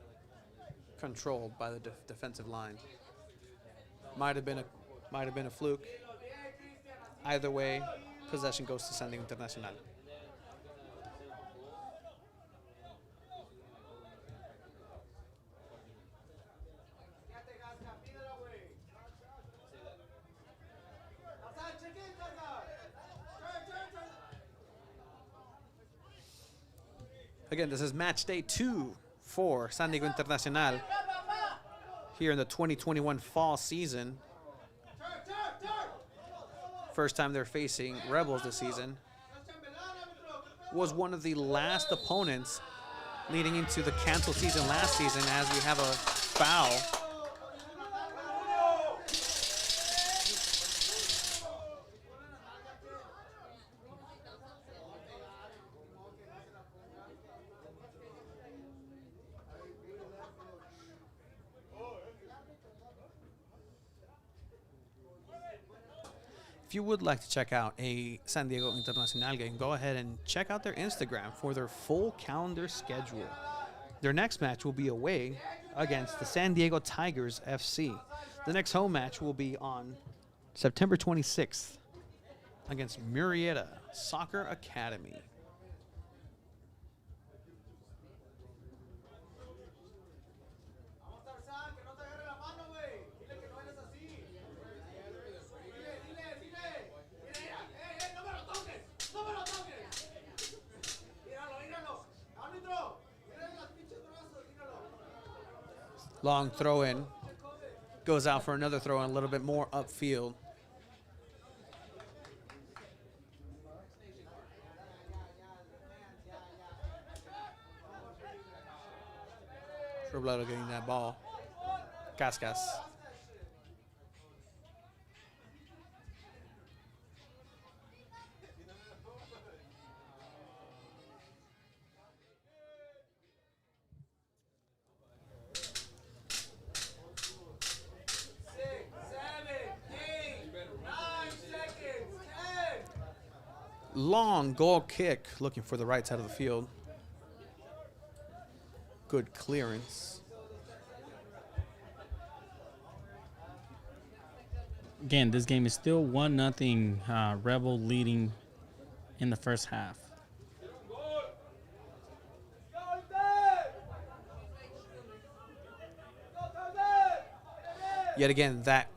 controlled by the defensive line. Might have been a fluke. Either way, possession goes to San Diego Internacional. Again, this is match day 2 for San Diego Internacional here in the 2021 fall season. First time they're facing Rebels this season. Was one of the last opponents leading into the canceled season last season, as we have a foul. If you would like to check out a San Diego Internacional game, go ahead and check out their Instagram for their full calendar schedule. Their next match will be away against the San Diego Tigers FC. The next home match will be on September 26th against Murrieta Soccer Academy. Long throw in. Goes out for another throw in, a little bit more upfield. Robledo getting that ball. Cascas. Long goal kick, looking for the right side of the field. Good clearance.
Again, this game is still 1-0 Rebel leading in the first half.
Yet again, that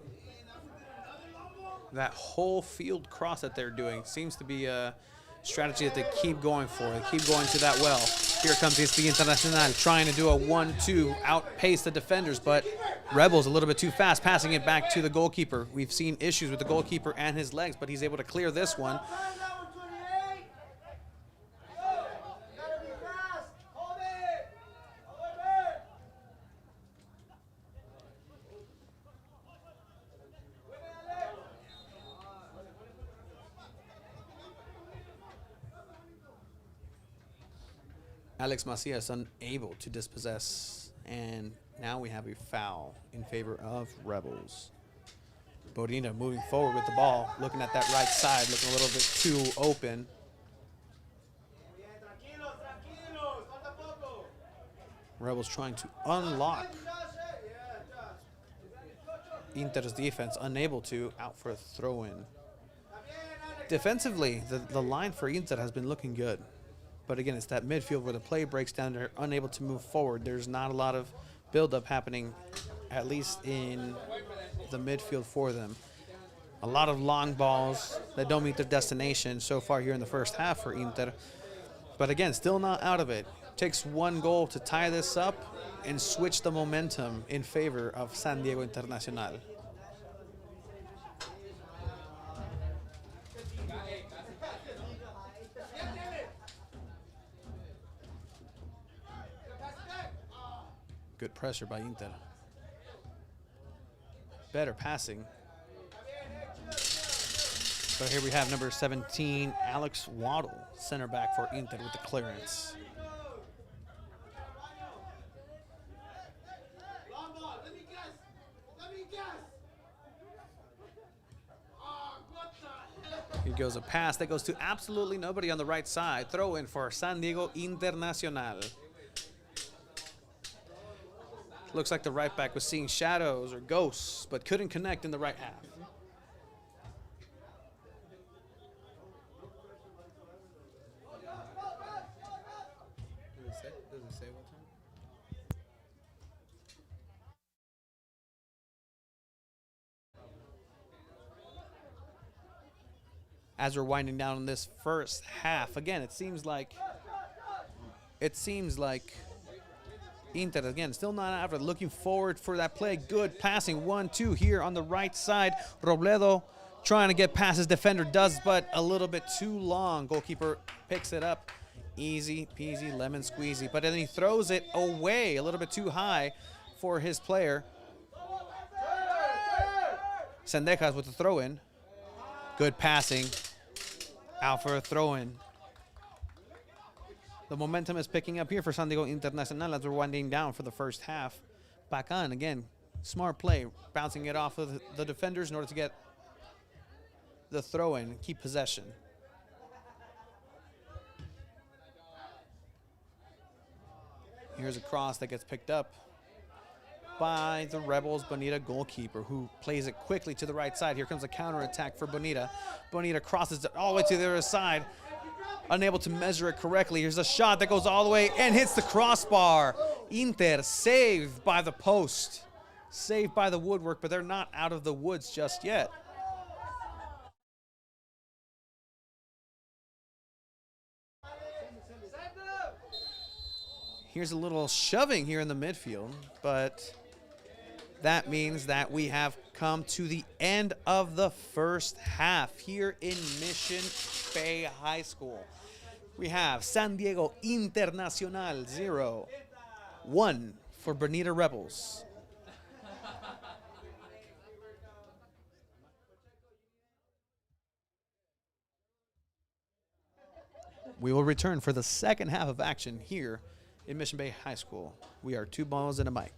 whole field cross that they're doing seems to be a strategy that they keep going for. They keep going to that well. Here comes the Internacional trying to do a 1-2, outpace the defenders, but Rebels a little bit too fast, passing it back to the goalkeeper. We've seen issues with the goalkeeper and his legs, but he's able to clear this one. Alex Macias unable to dispossess, and now we have a foul in favor of Rebels. Bonita moving forward with the ball, looking at that right side, looking a little bit too open. Rebels trying to unlock Inter's defense, unable to, out for a throw-in. Defensively, the line for Inter has been looking good. But again, it's that midfield where the play breaks down. They're unable to move forward. There's not a lot of build-up happening, at least in the midfield for them. A lot of long balls that don't meet their destination so far here in the first half for Inter. But again, still not out of it. Takes one goal to tie this up and switch the momentum in favor of San Diego Internacional. Good pressure by Inter. Better passing. So here we have number 17, Alex Waddle, center back for Inter with the clearance. Here goes a pass that goes to absolutely nobody on the right side. Throw in for San Diego Internacional. Looks like the right back was seeing shadows or ghosts, but couldn't connect in the right half.
Does it say what time?
As we're winding down in this first half, again, it seems like Inter, again, still not out of it. Looking forward for that play. Good passing. 1-2 here on the right side. Robledo trying to get past his defender. Does, but a little bit too long. Goalkeeper picks it up. Easy peasy, lemon squeezy. But then he throws it away a little bit too high for his player. Sendejas with the throw-in. Good passing. Out for a throw-in. The momentum is picking up here for San Diego Internacional as we're winding down for the first half. Back on again. Smart play. Bouncing it off of the defenders in order to get the throw-in, keep possession. Here's a cross that gets picked up by the Rebels Bonita goalkeeper, who plays it quickly to the right side. Here comes a counterattack for Bonita. Bonita crosses it all the way to the other side, unable to measure it correctly. Here's a shot that goes all the way and hits the crossbar. Inter saved by the post, saved by the woodwork, but they're not out of the woods just yet. Here's a little shoving here in the midfield, but that means that we have come to the end of the first half here in Mission Bay High School. We have San Diego Internacional 0-1 for Bonita Rebels. We will return for the second half of action here in Mission Bay High School. We are 2 balls and a mic.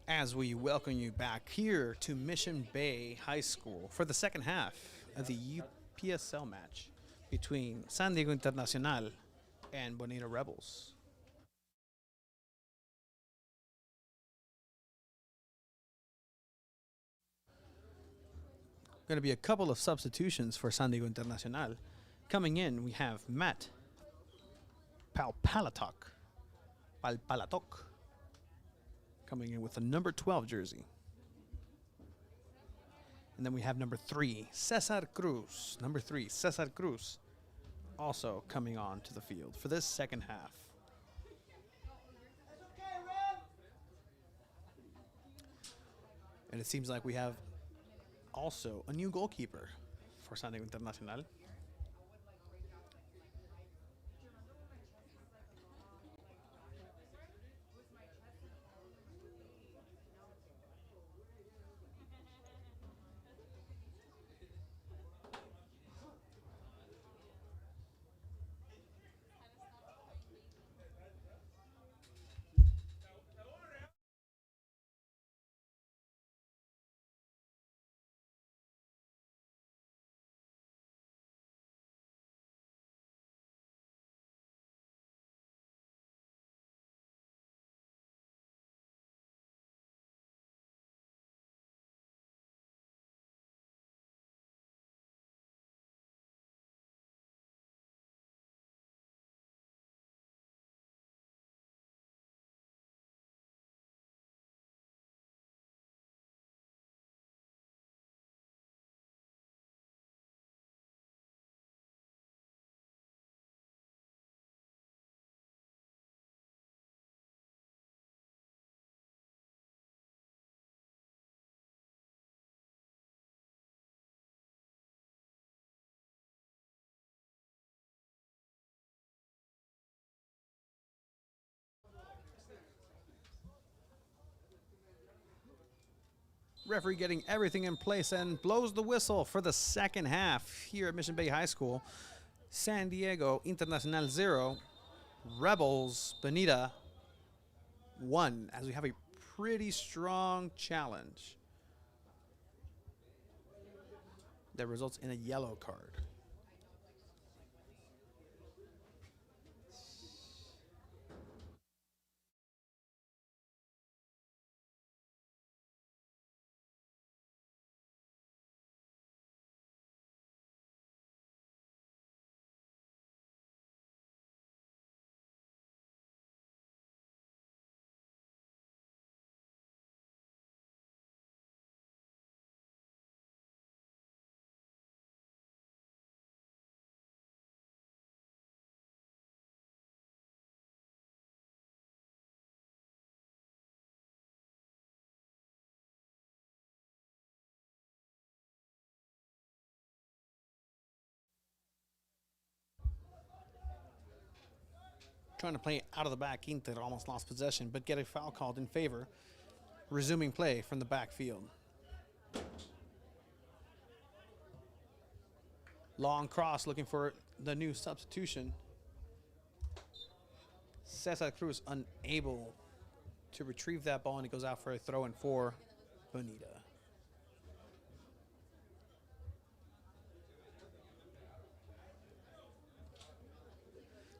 as we welcome you back here to Mission Bay High School for the second half of the UPSL match between San Diego Internacional and Bonita Rebels. Going to be a couple of substitutions for San Diego Internacional. Coming in, we have Matt Palpalatok coming in with the number 12 jersey. And then we have number 3, Cesar Cruz. Number 3, Cesar Cruz, also coming on to the field for this second half. And it seems like we have also a new goalkeeper for San Diego Internacional. Referee getting everything in place and blows the whistle for the second half here at Mission Bay High School. San Diego Internacional 0, Rebels Bonita 1, as we have a pretty strong challenge that results in a yellow card. Trying to play out of the back, Inter almost lost possession, but get a foul called in favor. Resuming play from the backfield. Long cross looking for the new substitution. Cesar Cruz unable to retrieve that ball, and it goes out for a throw-in for Bonita.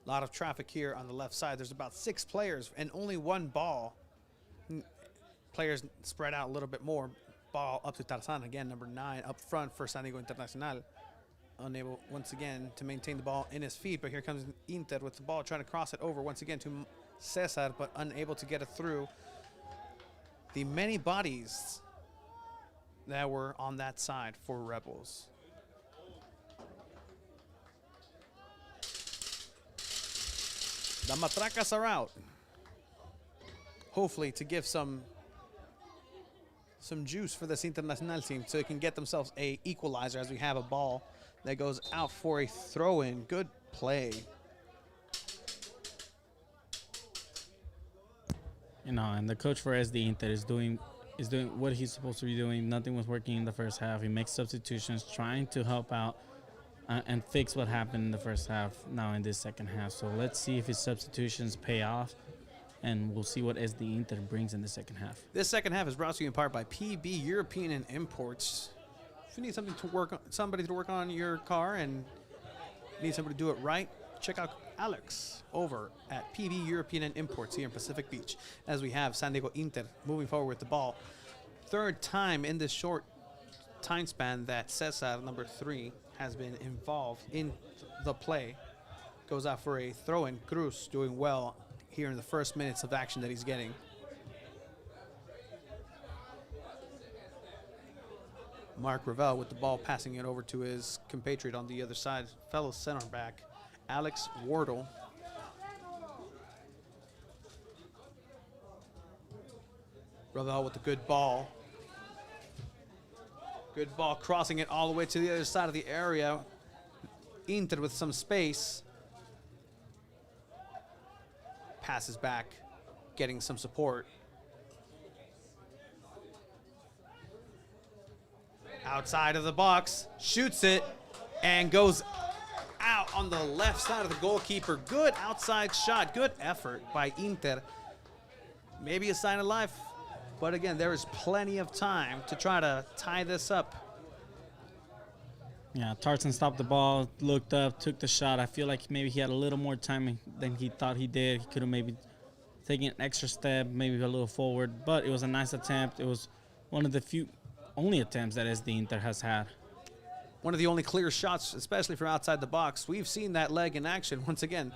A lot of traffic here on the left side. There's about 6 players and only 1 ball. Players spread out a little bit more. Ball up to Tarzan, again, number 9 up front for San Diego Internacional. Unable once again to maintain the ball in his feet, but here comes Inter with the ball, trying to cross it over once again to Cesar, but unable to get it through the many bodies that were on that side for Rebels. The Matracas are out. Hopefully to give some juice for this Internacional team so they can get themselves a equalizer, as we have a ball that goes out for a throw-in. Good play.
You know, and the coach for SD Inter is doing what he's supposed to be doing. Nothing was working in the first half. He makes substitutions, trying to help out and fix what happened in the first half now in this second half. So let's see if his substitutions pay off and we'll see what SD Inter brings in the second half.
This second half is brought to you in part by PB European and Imports. If you need something to work on, somebody to work on your car and need somebody to do it right, check out Alex over at PB European and Imports here in Pacific Beach. As we have San Diego Inter moving forward with the ball. Third time in this short time span that Cesar, number 3, has been involved in the play. Goes out for a throw-in. Cruz doing well here in the first minutes of action that he's getting. Mark Ravel with the ball, passing it over to his compatriot on the other side, fellow center back, Alex Wardle. Ravel with the good ball. Good ball, crossing it all the way to the other side of the area. Inter with some space. Passes back, getting some support. Outside of the box, shoots it, and goes out on the left side of the goalkeeper. Good outside shot, good effort by Inter. Maybe a sign of life, but again, there is plenty of time to try to tie this up.
Yeah, Tartan stopped the ball, looked up, took the shot. I feel like maybe he had a little more time than he thought he did. He could have maybe taken an extra step, maybe a little forward, but it was a nice attempt. It was one of the only attempts that SD Inter has had.
One of the only clear shots, especially from outside the box. We've seen that leg in action once again.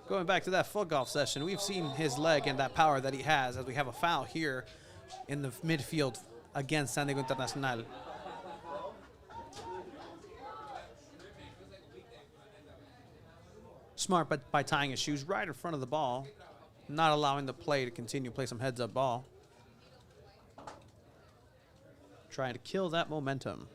Going back to that foot golf session, we've seen his leg and that power that he has as we have a foul here in the midfield against San Diego Internacional. Smart by tying his shoes right in front of the ball, not allowing the play to continue, play some heads-up ball. Trying to kill that momentum.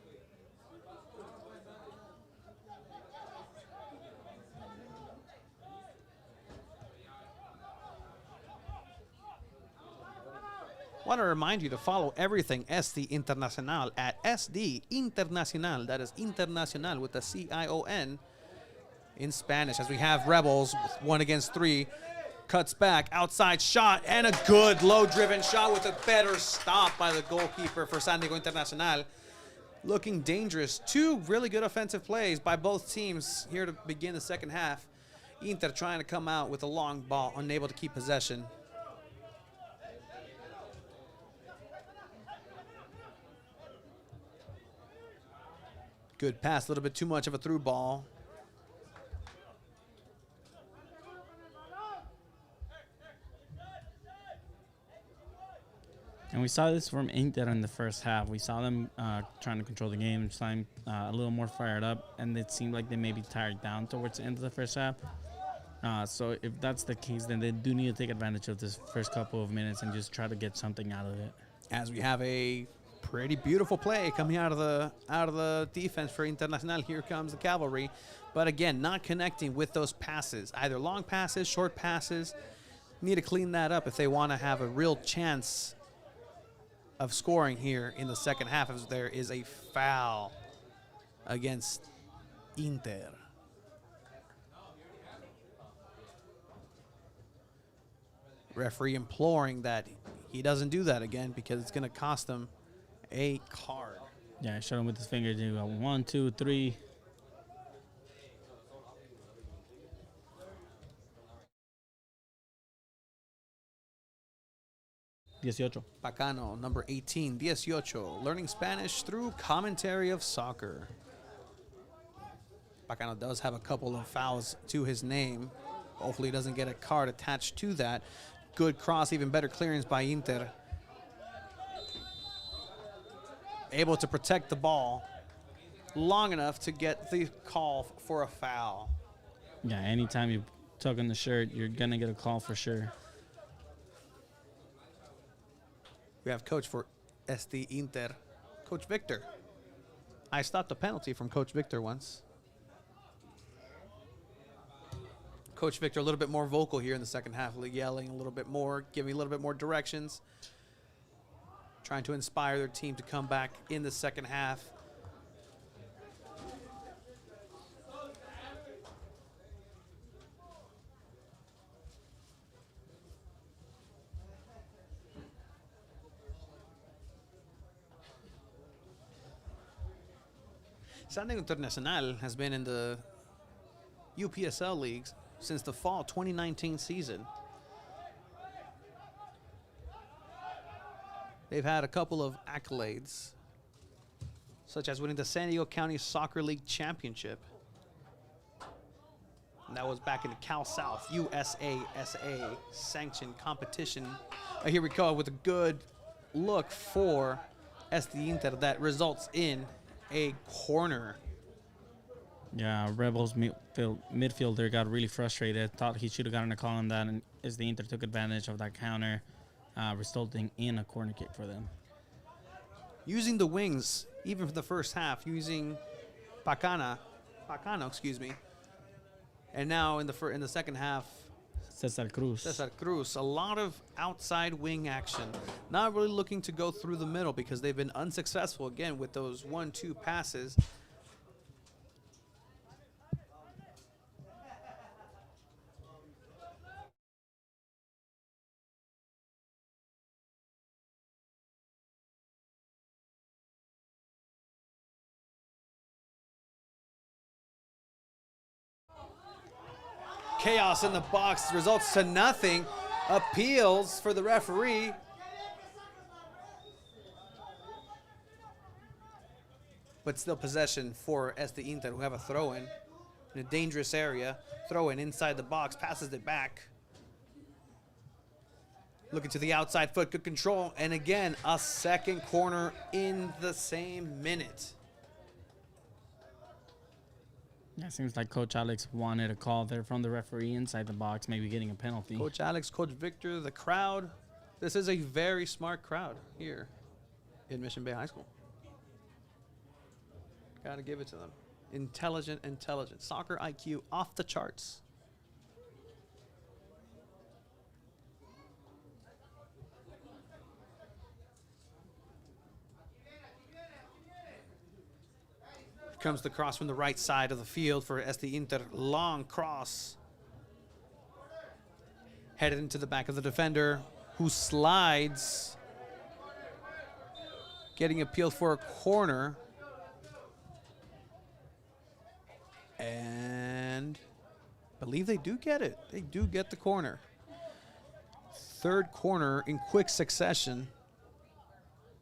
Want to remind you to follow everything SD Internacional at SD Internacional. That is Internacional with the C-I-O-N in Spanish. As we have Rebels 1 against 3. Cuts back, outside shot, and a good low-driven shot with a better stop by the goalkeeper for San Diego Internacional. Looking dangerous. 2 really good offensive plays by both teams here to begin the second half. Inter trying to come out with a long ball, unable to keep possession. Good pass, a little bit too much of a through ball.
And we saw this from Inter in the first half. We saw them trying to control the game, a little more fired up, and it seemed like they may be tired down towards the end of the first half. So if that's the case, then they do need to take advantage of this first couple of minutes and just try to get something out of it.
As we have a pretty beautiful play coming out of the defense for Internacional. Here comes the cavalry, but again, not connecting with those passes, either long passes, short passes. Need to clean that up if they want to have a real chance of scoring here in the second half, as there is a foul against Inter. Referee imploring that he doesn't do that again because it's going to cost him a card.
Yeah, I showed him with his finger. Do 1, 2, 3.
Bacano, number 18, 18, learning Spanish through commentary of soccer. Bacano does have a couple of fouls to his name. Hopefully he doesn't get a card attached to that. Good cross, even better clearance by Inter. Able to protect the ball long enough to get the call for a foul.
Yeah, anytime you tug on the shirt, you're going to get a call for sure.
We have coach for SD Inter, Coach Victor. I stopped a penalty from Coach Victor once. Coach Victor a little bit more vocal here in the second half, yelling a little bit more, giving a little bit more directions, trying to inspire their team to come back in the second half. San Diego Internacional has been in the UPSL leagues since the fall 2019 season. They've had a couple of accolades, such as winning the San Diego County Soccer League Championship. And that was back in the Cal South USASA sanctioned competition. Here we go with a good look for Este Inter that results in a corner.
Yeah, Rebels midfielder got really frustrated. Thought he should have gotten a call on that, and Este Inter took advantage of that counter, resulting in a corner kick for them.
Using the wings, even for the first half, using Pacano, excuse me. And now in the second half,
Cesar
Cruz, a lot of outside wing action. Not really looking to go through the middle because they've been unsuccessful again with those 1-2 passes. Chaos in the box results to nothing. Appeals for the referee. But still possession for Este Inter, who have a throw-in in a dangerous area. Throw-in inside the box, passes it back. Looking to the outside foot, good control. And again, a second corner in the same minute.
Yeah, seems like Coach Alex wanted a call there from the referee inside the box, maybe getting a penalty.
Coach Alex, Coach Victor, the crowd. This is a very smart crowd here in Mission Bay High School. Got to give it to them. Intelligent. Soccer IQ off the charts. Comes the cross from the right side of the field for Este Inter. Long cross. Headed into the back of the defender, who slides. Getting appealed for a corner. And I believe they do get it. They do get the corner. Third corner in quick succession.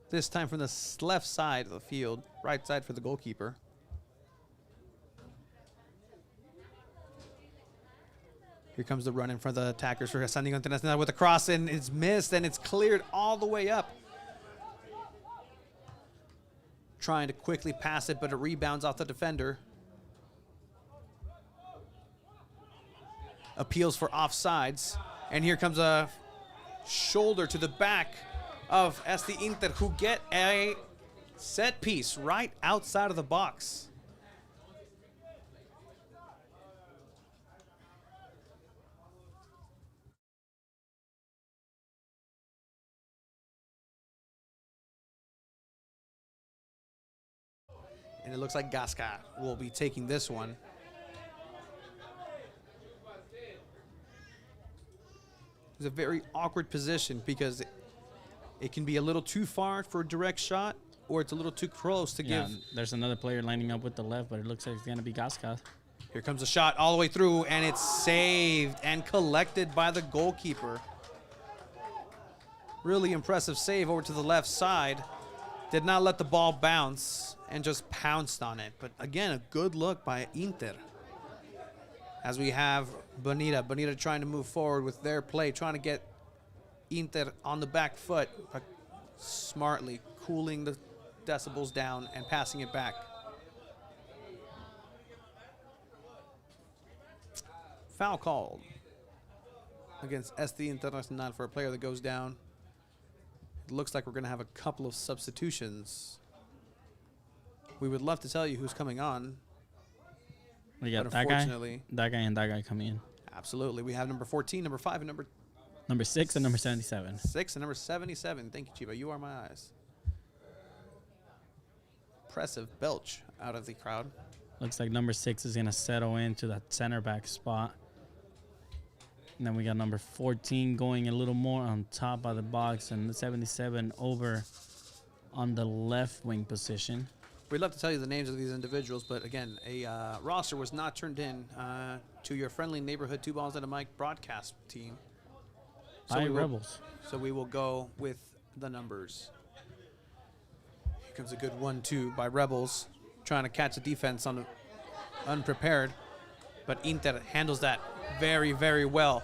This time from the left side of the field. Right side for the goalkeeper. Here comes the run in front of the attackers for San Diego Internacional with a cross, and it's missed, and it's cleared all the way up. Trying to quickly pass it, but it rebounds off the defender. Appeals for offsides, and here comes a shoulder to the back of Este Inter, who get a set piece right outside of the box. And it looks like Gasca will be taking this one. It's a very awkward position because it can be a little too far for a direct shot, or it's a little too close to give.
There's another player lining up with the left, but it looks like it's going to be Gasca.
Here comes a shot all the way through, and it's saved and collected by the goalkeeper. Really impressive save over to the left side. Did not let the ball bounce and just pounced on it. But again, a good look by Inter. As we have Bonita trying to move forward with their play, trying to get Inter on the back foot, but smartly cooling the decibels down and passing it back. Foul called against Este Internacional for a player that goes down. It looks like we're going to have a couple of substitutions. We would love to tell you who's coming on.
We got that guy, and that guy coming in.
Absolutely. We have number 14, number 5, and
number 6 and number 77.
6 and number 77. Thank you, Chiba. You are my eyes. Impressive belch out of the crowd.
Looks like number 6 is going to settle into that center back spot. And then we got number 14 going a little more on top of the box, and the 77 over on the left wing position.
We'd love to tell you the names of these individuals, but again, a roster was not turned in to your friendly neighborhood Two Balls and a Mic broadcast team.
By Rebels.
So we will go with the numbers. Here comes a good 1-2 by Rebels, trying to catch the defense on the unprepared, but Inter handles that very, very well.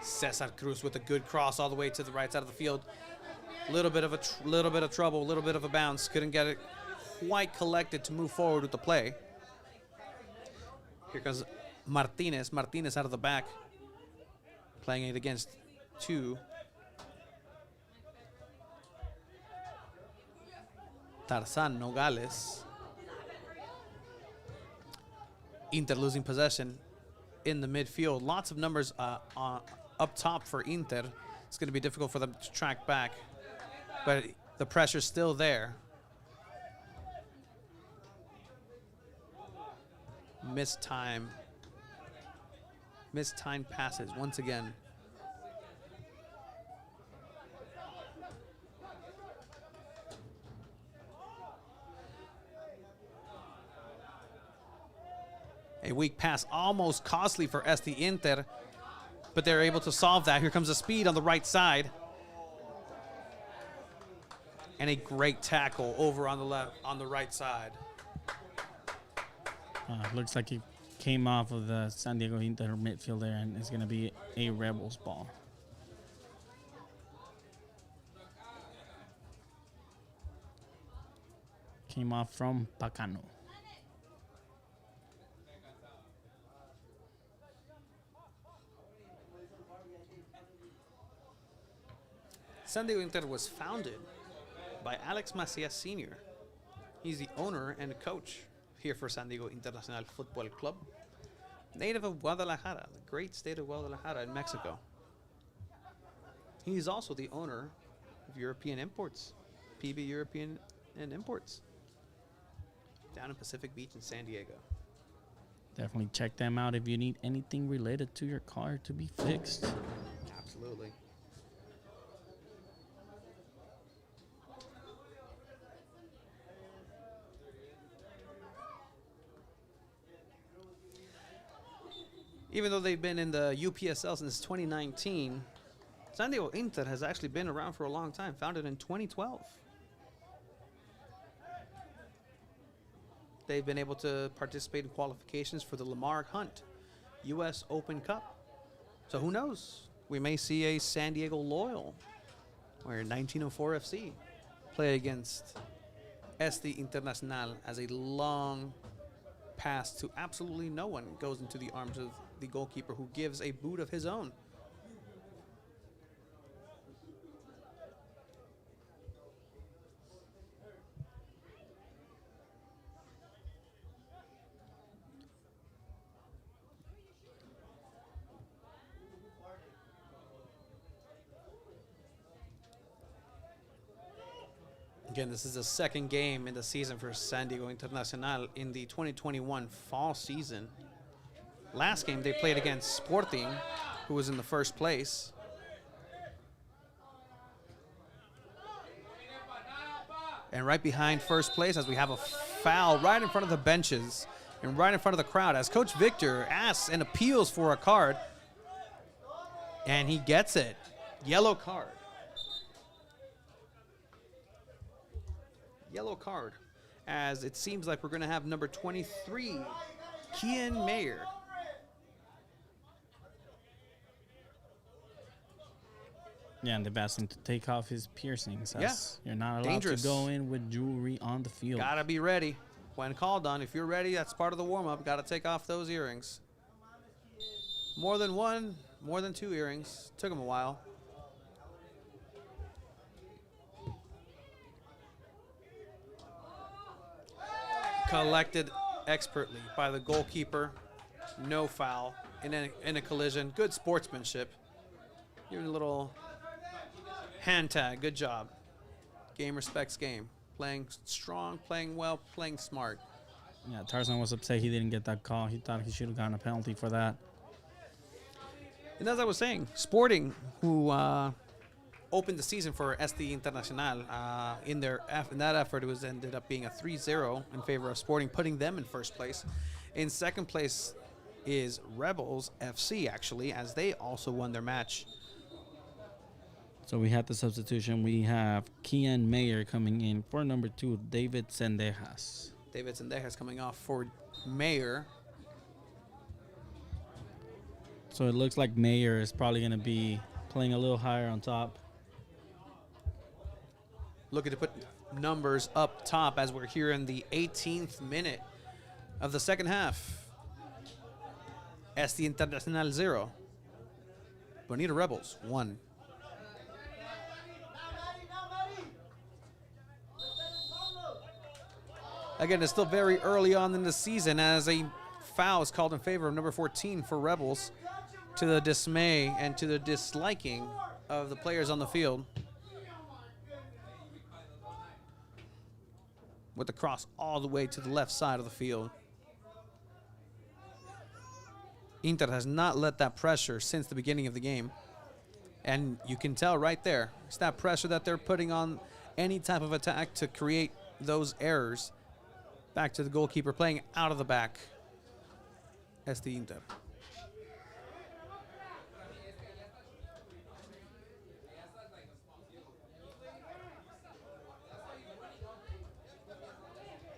Cesar Cruz with a good cross all the way to the right side of the field. Little bit of trouble, a little bit of a bounce. Couldn't get it quite collected to move forward with the play. Here comes Martinez. Martinez out of the back, playing it against two. Tarzan Nogales. Inter losing possession in the midfield. Lots of numbers up top for Inter. It's going to be difficult for them to track back, but the pressure's still there. Mistimed passes once again. A weak pass, almost costly for SD Inter, but they're able to solve that. Here comes the speed on the right side. And a great tackle over on the right side.
Looks like he came off of the San Diego Inter midfield there, and it's going to be a Rebels ball. Came off from Pacano.
San Diego Inter was founded by Alex Macias Sr. He's the owner and coach here for San Diego Internacional Football Club. Native of Guadalajara, the great state of Guadalajara in Mexico. He's also the owner of European Imports, PB European and Imports, down in Pacific Beach in San Diego.
Definitely check them out if you need anything related to your car to be fixed.
Absolutely. Even though they've been in the UPSL since 2019, San Diego Inter has actually been around for a long time, founded in 2012. They've been able to participate in qualifications for the Lamar Hunt U.S. Open Cup. So who knows? We may see a San Diego Loyal or 1904 FC play against SD Internacional as a long pass to absolutely no one goes into the arms of the goalkeeper, who gives a boot of his own. Again, this is the second game in the season for San Diego Internacional in the 2021 fall season. Last game they played against Sporting, who was in the first place. And right behind first place, as we have a foul right in front of the benches and right in front of the crowd, as Coach Victor asks and appeals for a card, and he gets it. Yellow card. Yellow card, as it seems like we're going to have number 23, Kian Mayer.
Yeah, and they've asked him to take off his piercings.
Yeah.
You're not allowed
Dangerous.
to go in with jewelry on the field.
Gotta be ready when called on. If you're ready, that's part of the warm-up. Gotta take off those earrings. More than one, more than two earrings. Took him a while. Collected expertly by the goalkeeper. No foul in a collision. Good sportsmanship. Give it a little hand tag. Good job. Game respects game. Playing strong, playing well, playing smart.
Yeah, Tarzan was upset he didn't get that call. He thought he should have gotten a penalty for that.
And as I was saying, Sporting, who opened the season for SD Internacional. In that effort, it was ended up being a 3-0 in favor of Sporting, putting them in first place. In second place is Rebels FC, actually, as they also won their match.
So we had the substitution. We have Kian Mayer coming in for number 2, David Sendejas.
David Sendejas coming off for Mayer.
So it looks like Mayer is probably going to be playing a little higher on top.
Looking to put numbers up top as we're here in the 18th minute of the second half. SD Internacional 0. Bonita Rebels 1. Again, it's still very early on in the season as a foul is called in favor of number 14 for Rebels, to the dismay and to the disliking of the players on the field. With the cross all the way to the left side of the field. Inter has not let that pressure since the beginning of the game. And you can tell right there, it's that pressure that they're putting on any type of attack to create those errors. Back to the goalkeeper playing out of the back. SD Inter.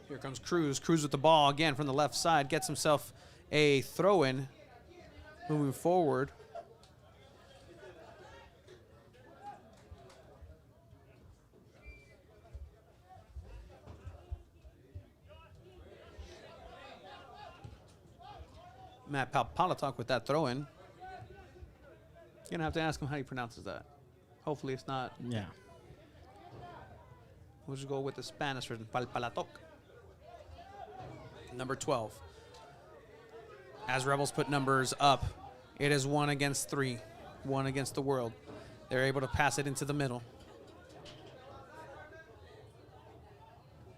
Here comes Cruz. Cruz with the ball again from the left side. Gets himself a throw-in. Moving forward. Matt Palatok with that throw-in. You're going to have to ask him how he pronounces that. Hopefully it's not.
Yeah.
We'll just go with the Spanish version. Palatok. Number 12. As Rebels put numbers up, it is 1 against 3. 1 against the world. They're able to pass it into the middle.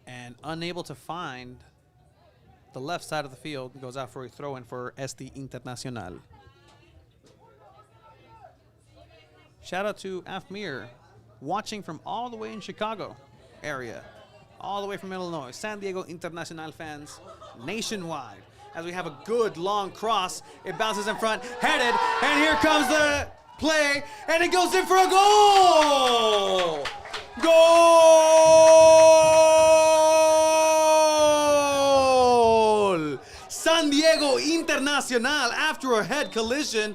And unable to find the left side of the field, goes out for a throw-in for SD Internacional. Shout out to Afmir, watching from all the way in Chicago area, all the way from Illinois. San Diego Internacional fans nationwide. As we have a good long cross, it bounces in front, headed, and here comes the play, and it goes in for a goal! Goal! San Diego Internacional, after a head collision,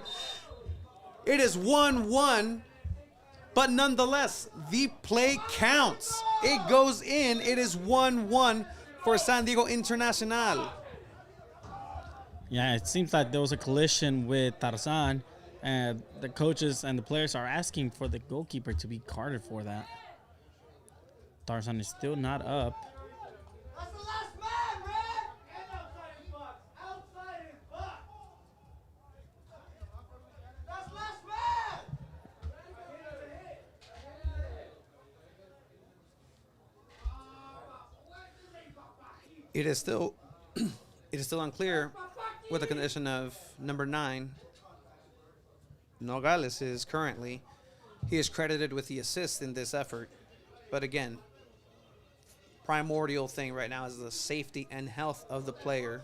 it is 1-1, but nonetheless, the play counts. It goes in, it is 1-1 for San Diego Internacional.
Yeah, it seems like there was a collision with Tarzan, and the coaches and the players are asking for the goalkeeper to be carded for that. Tarzan is still not up.
That's the last man, man! And outside his box! Outside his box! That's last man!
It is still unclear what the condition of number 9, Nogales, is currently. He is credited with the assist in this effort. But again, primordial thing right now is the safety and health of the player.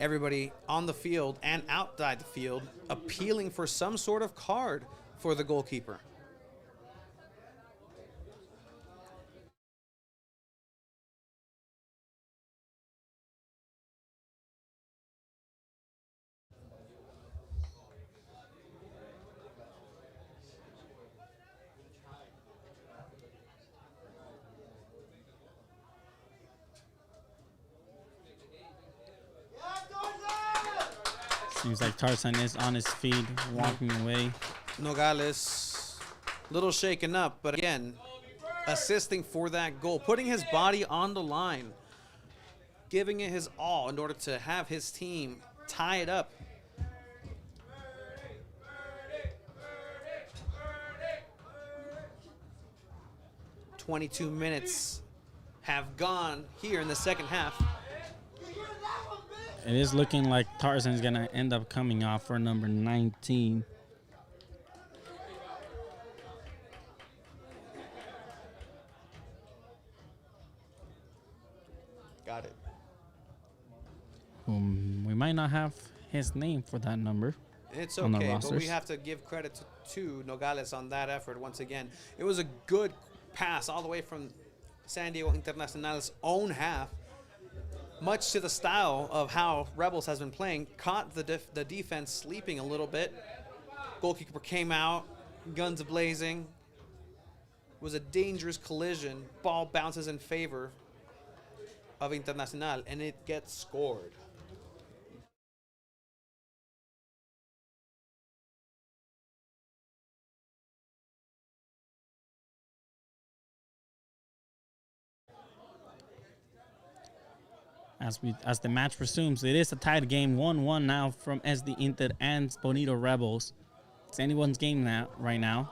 Everybody on the field and outside the field appealing for some sort of card for the goalkeeper.
Seems like Tarzan is on his feet, walking away.
Nogales, little shaken up, but again, assisting for that goal, putting his body on the line, giving it his all in order to have his team tie it up. "22 minutes have gone here in the second half.
It is looking like Tarzan is going to end up coming off for number 19.
Got it.
We might not have his name for that number.
It's
on the
okay, but we
rosters.
have to give credit to Nogales on that effort once again. It was a good pass all the way from San Diego Internacional's own half, much to the style of how Rebels has been playing. Caught the defense sleeping a little bit. Goalkeeper came out, guns blazing. It was a dangerous collision. Ball bounces in favor of Internacional, and it gets scored.
As the match resumes, it is a tied game, 1-1 now from SD Inter and Bonita Rebels. It's anyone's game now, right now.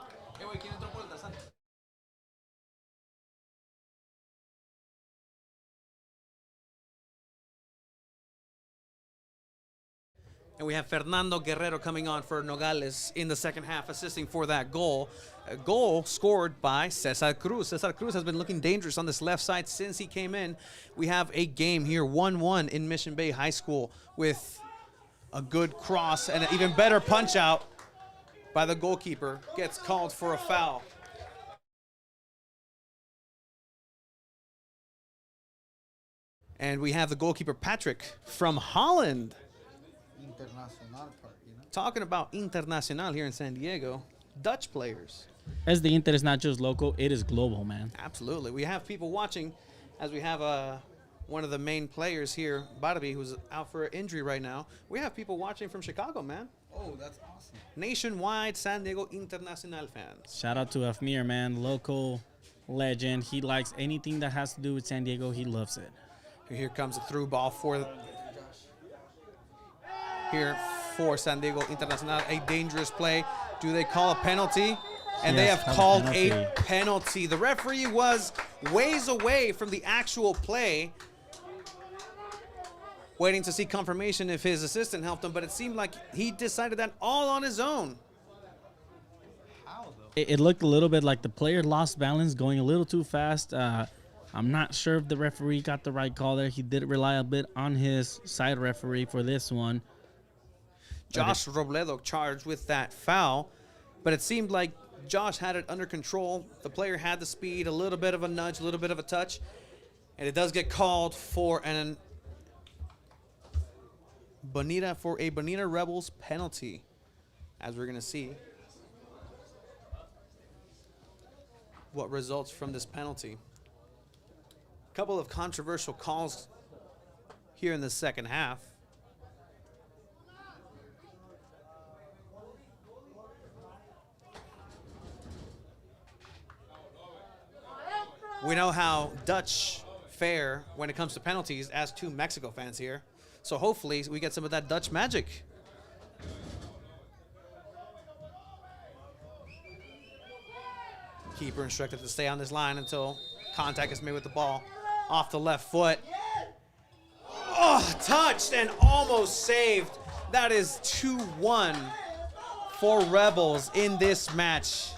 And we have Fernando Guerrero coming on for Nogales in the second half, assisting for that goal. A goal scored by Cesar Cruz. Cesar Cruz has been looking dangerous on this left side since he came in. We have a game here, 1-1 in Mission Bay High School, with a good cross and an even better punch out by the goalkeeper. Gets called for a foul. And we have the goalkeeper, Patrick, from Holland.
Internacional part, you know?
Talking about Internacional here in San Diego, Dutch players.
SD Inter is not just local, it is global, man.
Absolutely. We have people watching as we have one of the main players here, Barbie, who's out for an injury right now. We have people watching from Chicago, man.
Oh, that's awesome.
Nationwide San Diego Internacional fans.
Shout out to Afmir, man, local legend. He likes anything that has to do with San Diego. He loves it.
Here comes a through ball for San Diego Internacional. A dangerous play. Do they call a penalty? And they
Yes,
have called a
penalty.
penalty. The referee was ways away from the actual play, waiting to see confirmation if his assistant helped him, but it seemed like he decided that all on his own.
How, though?
It looked a little bit like the player lost balance, going a little too fast. I'm not sure if the referee got the right call there. He did rely a bit on his side referee for this one.
Josh Robledo charged with that foul, but it seemed like Josh had it under control. The player had the speed, a little bit of a nudge, a little bit of a touch, and it does get called for a Bonita Rebels penalty, as we're going to see what results from this penalty. A couple of controversial calls here in the second half. We know how Dutch fare when it comes to penalties as two Mexico fans here. So hopefully we get some of that Dutch magic. Keeper instructed to stay on this line until contact is made with the ball. Off the left foot. Oh, touched and almost saved. That is 2-1 for Rebels in this match.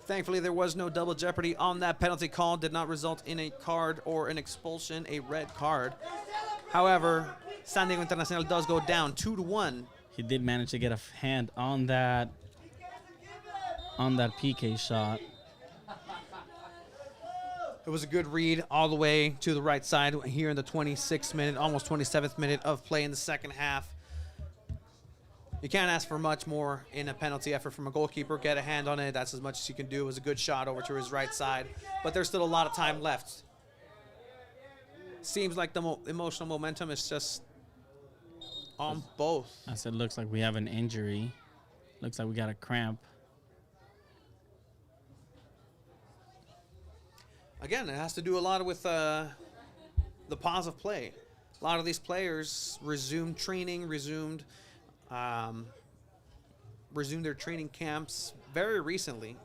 Thankfully, there was no double jeopardy on that penalty call. Did not result in a card or an expulsion, a red card. However, San Diego Internacional does go down 2-1.
He did manage to get a hand on that PK shot.
It was a good read all the way to the right side here in the 26th minute, almost 27th minute of play in the second half. You can't ask for much more in a penalty effort from a goalkeeper. Get a hand on it. That's as much as you can do. It was a good shot over to his right side. But there's still a lot of time left. Seems like the emotional momentum is just on both.
I said, looks like we have an injury. Looks like we got a cramp.
Again, it has to do a lot with the pause of play. A lot of these players resumed training, resumed their training camps very recently,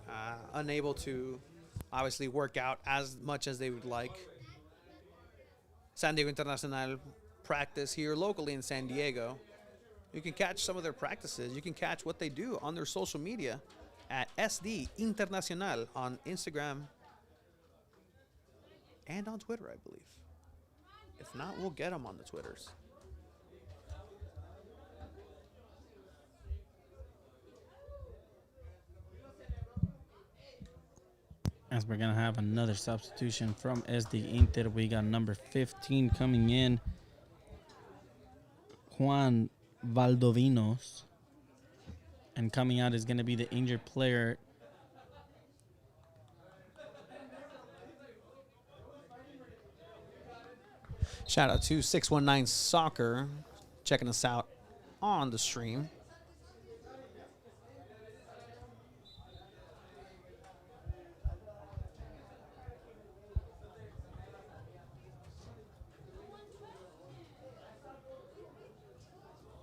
unable to obviously work out as much as they would like. San Diego Internacional practice here locally in San Diego. You can catch some of their practices. You can catch what they do on their social media. at SD Internacional on Instagram and on Twitter, I believe. If not, we'll get them on the Twitters.
As we're going to have another substitution from SD Inter. We got number 15 coming in, Juan Valdovinos. And coming out is going to be the injured player,
Shout out to 619 Soccer checking us out on the stream.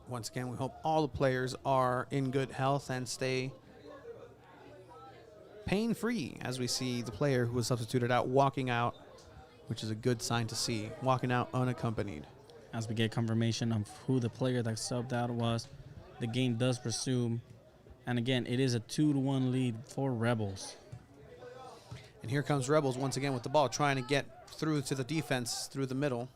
Once again, we hope all the players are in good health and stay pain-free as we see the player who was substituted out walking out, which is a good sign to see, walking out unaccompanied.
as we get confirmation of who the player that subbed out was. The game does resume. And again, it is a 2-1 lead for Rebels.
And here comes Rebels once again with the ball, trying to get through to the defense through the middle.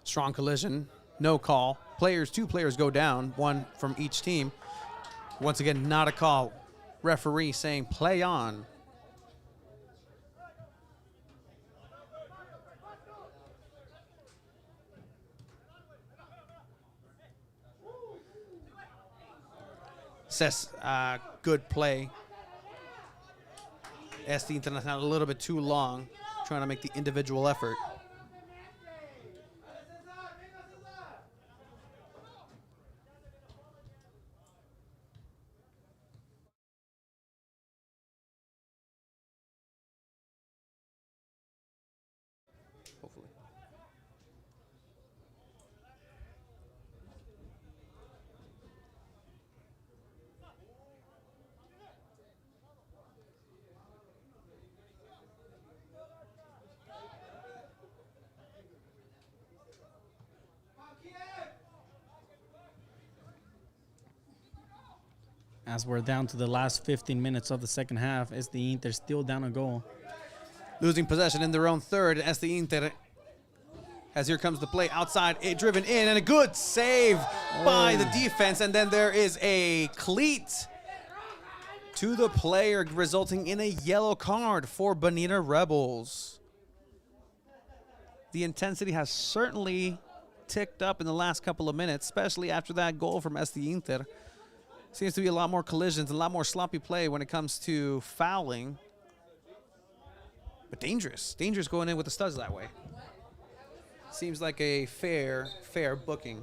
Strong collision, no call. Two players go down, one from each team. Once again, not a call. Referee saying play on. Says good play. SD Internacional a little bit too long, trying to make the individual effort. Hopefully.
As we're down to the last 15 minutes of the second half, SD Inter still down a goal.
Losing possession in their own third. SD Inter, as here comes the play outside, driven in, and a good save by the defense. And then there is a cleat to the player, resulting in a yellow card for Bonita Rebels. The intensity has certainly ticked up in the last couple of minutes, especially after that goal from SD Inter. Seems to be a lot more collisions, a lot more sloppy play when it comes to fouling. But dangerous. Dangerous going in with the studs that way. Seems like a fair booking.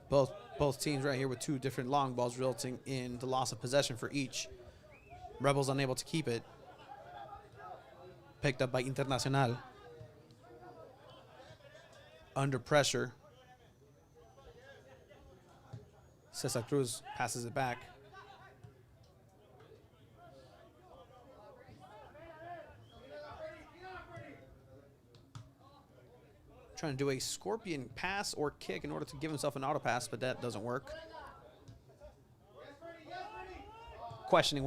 Both teams right here with two different long balls, resulting in the loss of possession for each. Rebels unable to keep it. Picked up by Internacional. Under pressure. Cesar Cruz passes it back. Trying to do a scorpion pass or kick in order to give himself an auto pass, but that doesn't work. Questioning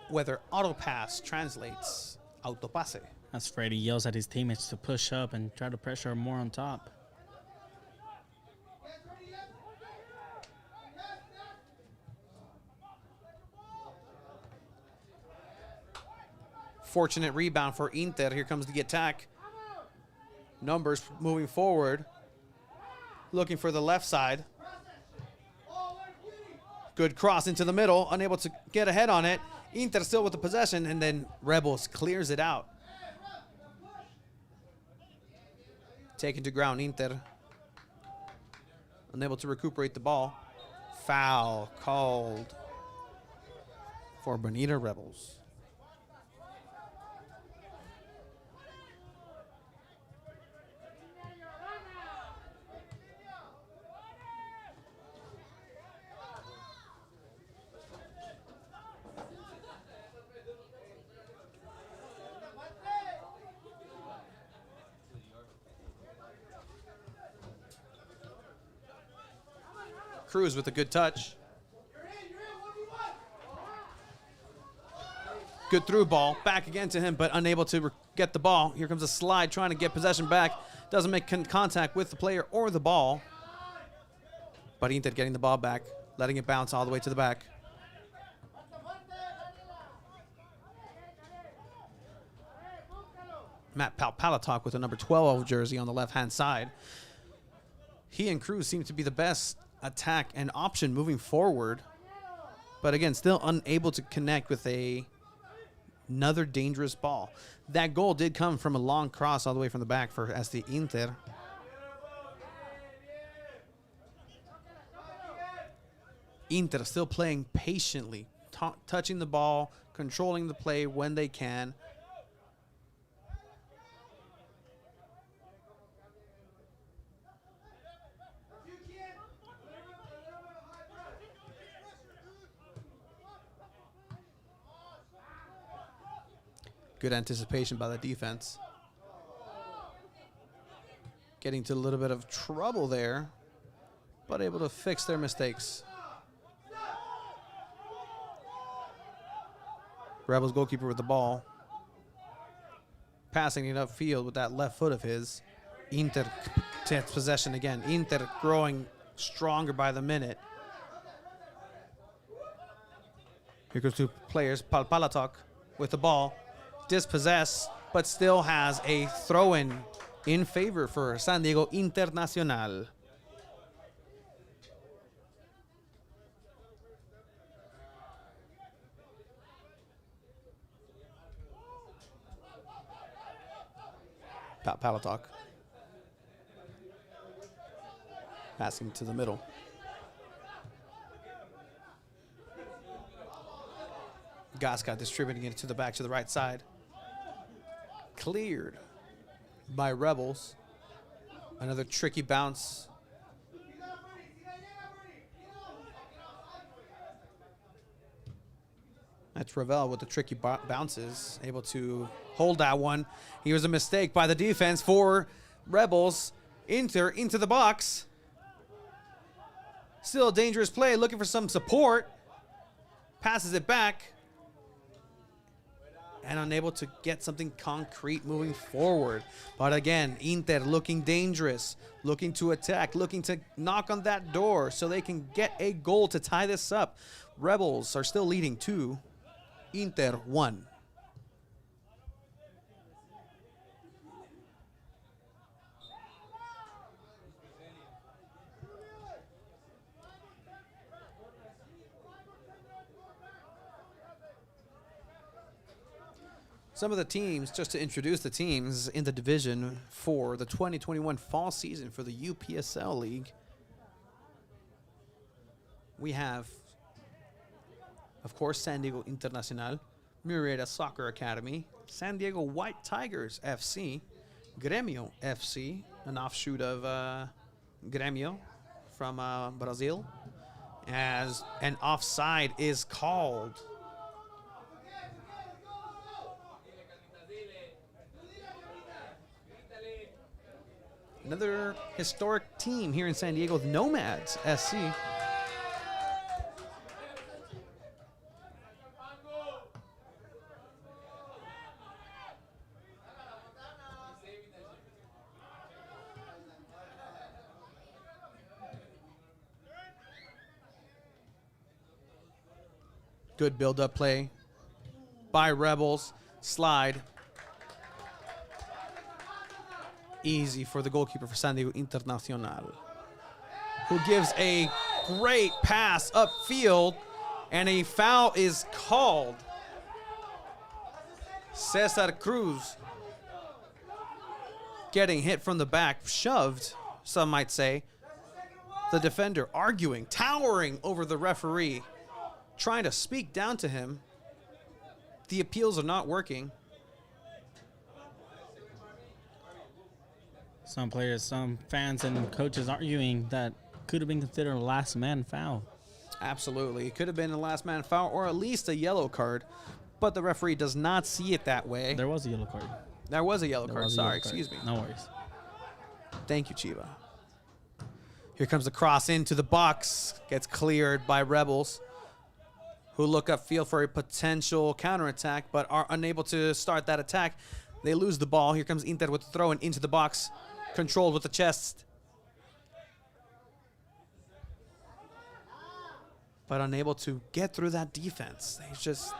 whether auto pass translates auto passe.
As Freddy yells at his teammates to push up and try to pressure more on top.
Fortunate rebound for Inter. Here comes the attack. Numbers moving forward. Looking for the left side. Good cross into the middle. Unable to get ahead on it. Inter still with the possession, and then Rebels clears it out. Taken to ground, Inter. Unable to recuperate the ball. Foul called for Bonita Rebels. Cruz with a good touch. Good through ball. Back again to him, but unable to get the ball. Here comes a slide trying to get possession back. Doesn't make contact with the player or the ball. But Inter getting the ball back, letting it bounce all the way to the back. Matt Palatok with the number 12 jersey on the left-hand side. He and Cruz seem to be the best attack and option moving forward. But again, still unable to connect with another dangerous ball. That goal did come from a long cross all the way from the back for SD Inter. Inter still playing patiently, touching the ball, controlling the play when they can. Good anticipation by the defense. Getting to a little bit of trouble there, but able to fix their mistakes. Rebels goalkeeper with the ball. Passing it upfield with that left foot of his. Inter takes possession again. Inter growing stronger by the minute. Here comes two players. Palatok with the ball. Dispossessed, but still has a throw-in in favor for San Diego Internacional. Palatok. Passing to the middle. Gasca distributing it to the back to the right side. Cleared by Rebels. Another tricky bounce. That's Ravel with the tricky bounces. Able to hold that one. Here's a mistake by the defense for Rebels. Inter into the box. Still a dangerous play. Looking for some support. Passes it back. And unable to get something concrete moving forward. But again, Inter looking dangerous, looking to attack, looking to knock on that door so they can get a goal to tie this up. Rebels are still leading 2, Inter 1. Some of the teams, just to introduce the teams in the division for the 2021 fall season for the UPSL League. We have, of course, San Diego Internacional, Murrieta Soccer Academy, San Diego White Tigers FC, Grêmio FC, an offshoot of Grêmio from Brazil, as an offside is called. Another historic team here in San Diego, the Nomads SC. Good build-up play by Rebels. Slide. Easy for the goalkeeper for San Diego Internacional, who gives a great pass upfield, and a foul is called. Cesar Cruz getting hit from the back, shoved, some might say. The defender arguing, towering over the referee, trying to speak down to him. The appeals are not working.
Some players, some fans and coaches arguing that could have been considered a last man foul.
Absolutely. It could have been a last man foul or at least a yellow card, but the referee does not see it that way.
There was a yellow card.
There was a yellow card. Sorry, excuse me.
No worries.
Thank you, Chiva. Here comes the cross into the box. Gets cleared by Rebels, who look upfield for a potential counterattack, but are unable to start that attack. They lose the ball. Here comes Inter with the throw in into the box. Controlled with the chest. But unable to get through that defense. They just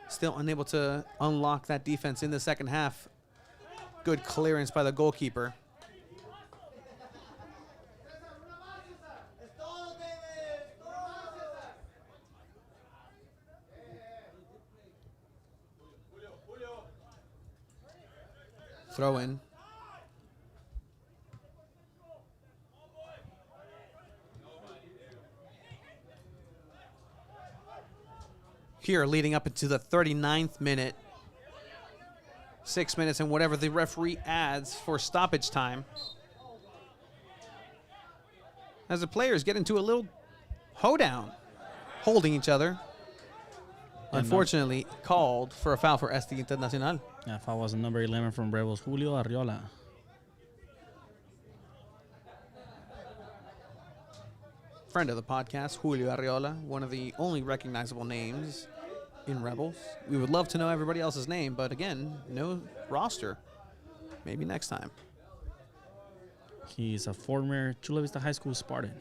still unable to unlock that defense in the second half. Good clearance by the goalkeeper. Throw in. Here, leading up into the 39th minute. 6 minutes and whatever the referee adds for stoppage time. As the players get into a little hoedown, holding each other. Unfortunately, called for a foul for SD Internacional.
Yeah, foul was number 11 from Rebels, Julio Arriola.
Friend of the podcast, Julio Arriola, one of the only recognizable names in Rebels. We would love to know everybody else's name, but again, no roster. Maybe next time.
He's a former Chula Vista High School Spartan.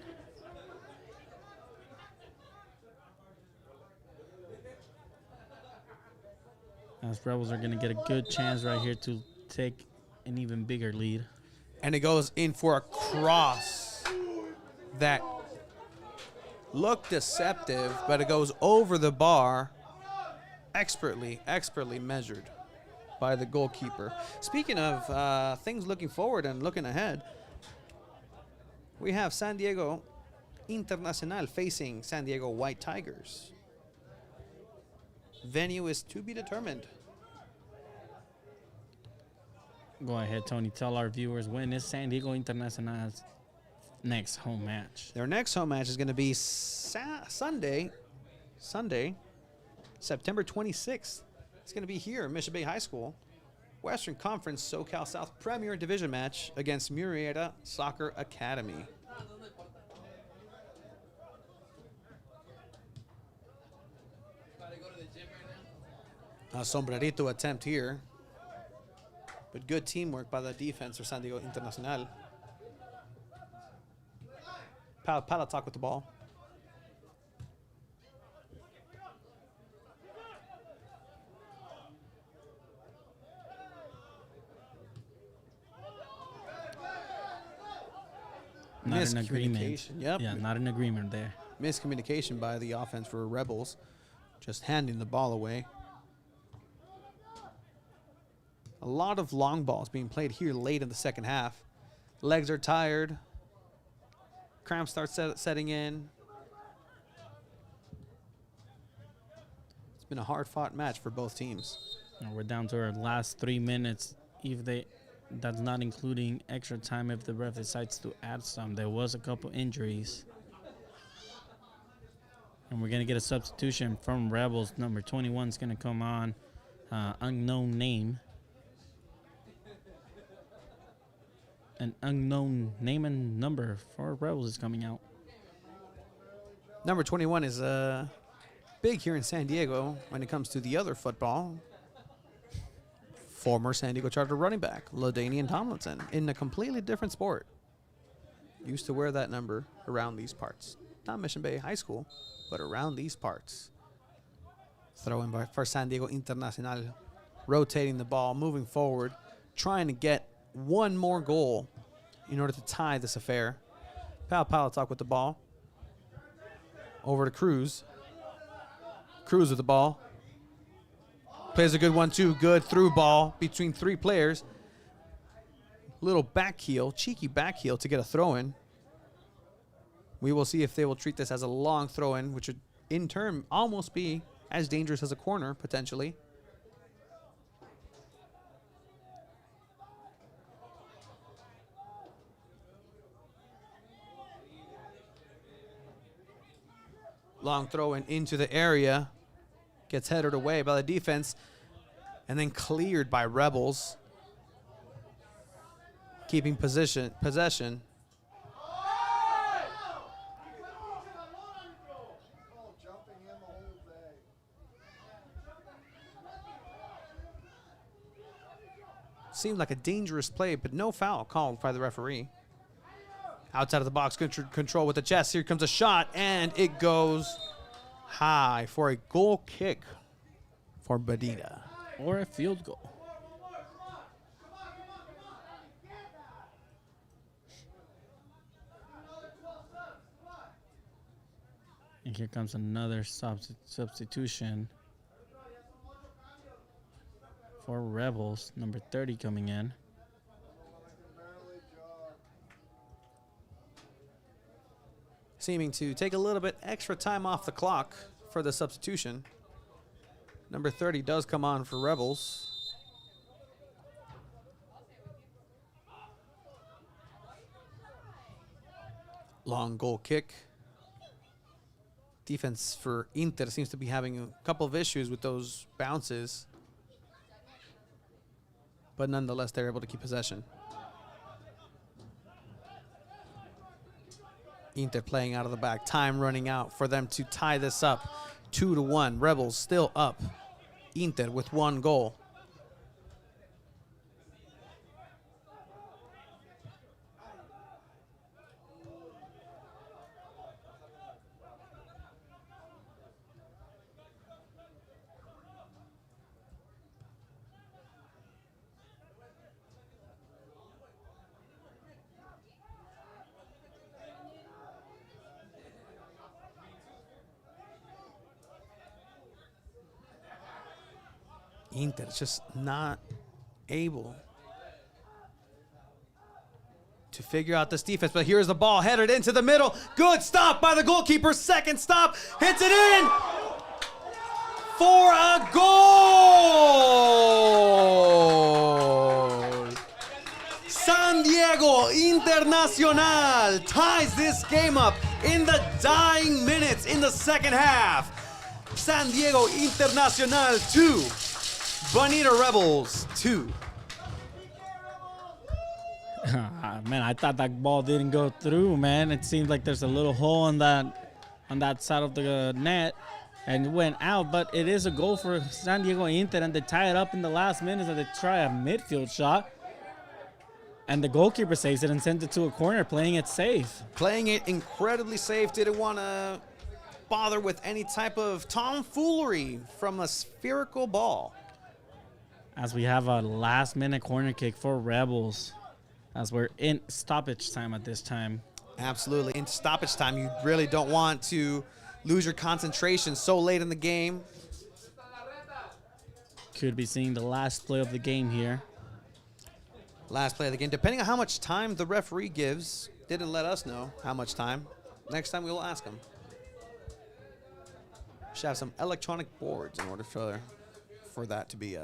As Rebels are going to get a good chance right here to take an even bigger lead.
And it goes in for a cross that looked deceptive, but it goes over the bar. Expertly measured by the goalkeeper. Speaking of things looking forward and looking ahead, we have San Diego Internacional facing San Diego White Tigers. Venue is to be determined.
Go ahead, Tony. Tell our viewers, when is San Diego Internacional's next home match?
Their next home match is going to be Sunday, September 26th. It's going to be here at Mission Bay High School. Western Conference SoCal South Premier Division match against Murrieta Soccer Academy. A sombrerito attempt here. But good teamwork by the defense for San Diego Internacional. Palatalk with the ball.
Not an agreement.
Yep.
Yeah, not an agreement there.
Miscommunication by the offense for Rebels. Just handing the ball away. A lot of long balls being played here late in the second half. Legs are tired. Cramps start setting in. It's been a hard-fought match for both teams.
And we're down to our last 3 minutes. That's not including extra time if the ref decides to add some. There was a couple injuries. And we're going to get a substitution from Rebels. Number 21 is going to come on. Unknown name. An unknown name and number for Rebels is coming out.
Number 21 is big here in San Diego when it comes to the other football. Former San Diego Charter running back, LaDainian Tomlinson, in a completely different sport. Used to wear that number around these parts. Not Mission Bay High School, but around these parts. Throw in for San Diego Internacional. Rotating the ball, moving forward, trying to get one more goal in order to tie this affair. Palatalk with the ball. Over to Cruz. Cruz with the ball. Plays a good 1-2. Good through ball between three players. Little back heel, cheeky back heel to get a throw in. We will see if they will treat this as a long throw in, which would in turn almost be as dangerous as a corner potentially. Long throw in into the area. Gets headed away by the defense. And then cleared by Rebels. keeping possession. Seemed like a dangerous play, but no foul called by the referee. Outside of the box, control with the chest. Here comes a shot, and it goes high for a goal kick for Bonita.
Or a field goal. And here comes another substitution for Rebels. Number 30 coming in.
Seeming to take a little bit extra time off the clock for the substitution. Number 30 does come on for Rebels. Long goal kick. Defense for Inter seems to be having a couple of issues with those bounces. But nonetheless, they're able to keep possession. Inter playing out of the back. Time running out for them to tie this up. 2-1. Rebels still up. Inter with 1 goal. Inter just not able to figure out this defense. But here's the ball headed into the middle. Good stop by the goalkeeper. Second stop. Hits it in for a goal. San Diego Internacional ties this game up in the dying minutes in the second half. San Diego Internacional 2. Bonita Rebels 2.
Man, I thought that ball didn't go through, man. It seems like there's a little hole on that side of the net, and it went out. But it is a goal for San Diego Inter, and they tie it up in the last minutes, and they try a midfield shot. And the goalkeeper saves it and sends it to a corner, playing it safe.
Playing it incredibly safe. Didn't want to bother with any type of tomfoolery from a spherical ball.
As we have a last-minute corner kick for Rebels, as we're in stoppage time at this time.
Absolutely. In stoppage time, you really don't want to lose your concentration so late in the game.
Could be seeing the last play of the game here.
Last play of the game. Depending on how much time the referee gives, didn't let us know how much time. Next time we will ask him. Should have some electronic boards in order for that to be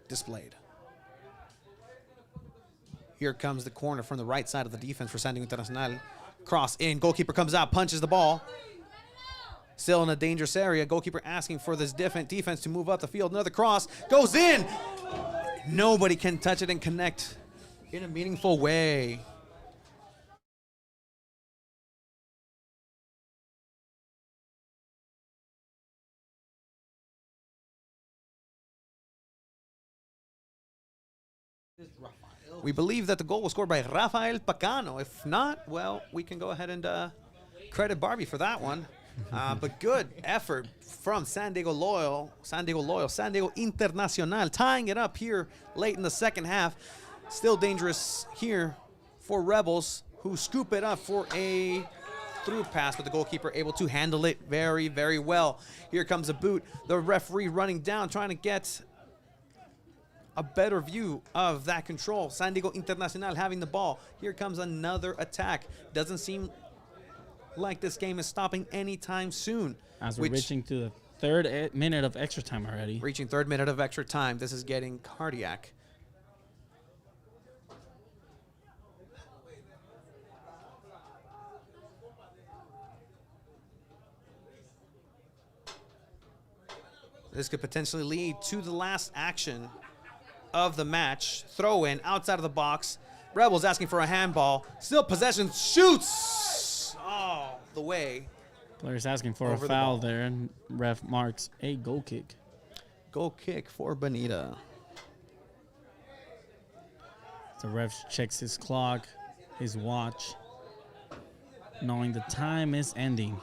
displayed. Here comes the corner from the right side of the defense for San Diego Internacional. Cross in. Goalkeeper comes out, punches the ball. Still in a dangerous area. Goalkeeper asking for this defense to move up the field. Another cross goes in. Nobody can touch it and connect in a meaningful way. We believe that the goal was scored by Rafael Pacano. If not, well, we can go ahead and credit Barbie for that one. But good effort from San Diego Internacional, tying it up here late in the second half. Still dangerous here for Rebels, who scoop it up for a through pass, but the goalkeeper able to handle it very, very well. Here comes a boot. The referee running down, trying to get a better view of that control. San Diego Internacional having the ball. Here comes another attack. Doesn't seem like this game is stopping anytime soon.
As we're reaching to the third minute of extra time already.
Reaching third minute of extra time. This is getting cardiac. This could potentially lead to the last action of the match. Throw in outside of the box. Rebels asking for a handball. Still possession. Shoots. Oh, the way.
Players asking for
Over
a
the
foul
ball.
there, and ref marks a goal kick.
Goal kick for Bonita.
The ref checks his clock, his watch, knowing the time is ending.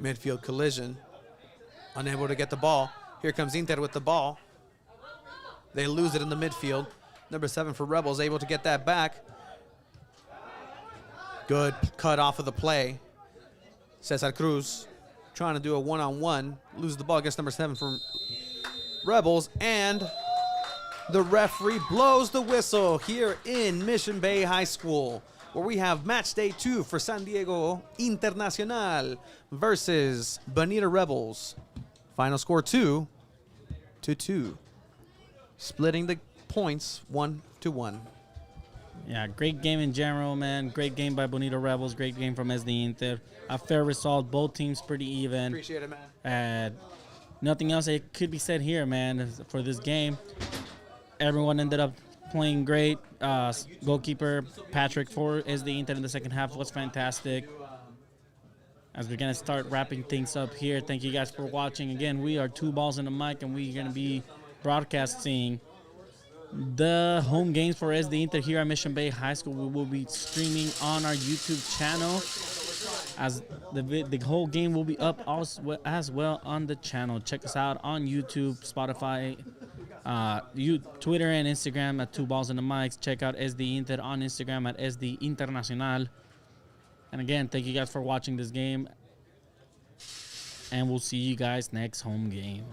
Midfield collision. Unable to get the ball. Here comes Inter with the ball. They lose it in the midfield. Number 7 for Rebels, able to get that back. Good cut off of the play. Cesar Cruz trying to do a one-on-one. Loses the ball against number 7 for Rebels. And the referee blows the whistle here in Mission Bay High School, where we have match day 2 for San Diego Internacional versus Bonita Rebels. Final score 2-2. Splitting the points 1-1.
Yeah, great game in general, man. Great game by Bonita Rebels. Great game from SD Inter. A fair result. Both teams pretty even.
Appreciate it, man.
And nothing else that could be said here, man, for this game. Everyone ended up playing great. Goalkeeper Patrick for SD Inter in the second half was fantastic. As we're going to start wrapping things up here, thank you guys for watching. Again, we are Two Balls in the Mic, and we're going to be broadcasting the home games for SD Inter here at Mission Bay High School. We will be streaming on our YouTube channel, as the whole game will be up as well on the channel. Check us out on YouTube, Spotify, Twitter, and Instagram at Two Balls in the Mics. Check out SD Inter on Instagram at SD Internacional. And again, thank you guys for watching this game, and we'll see you guys next home game.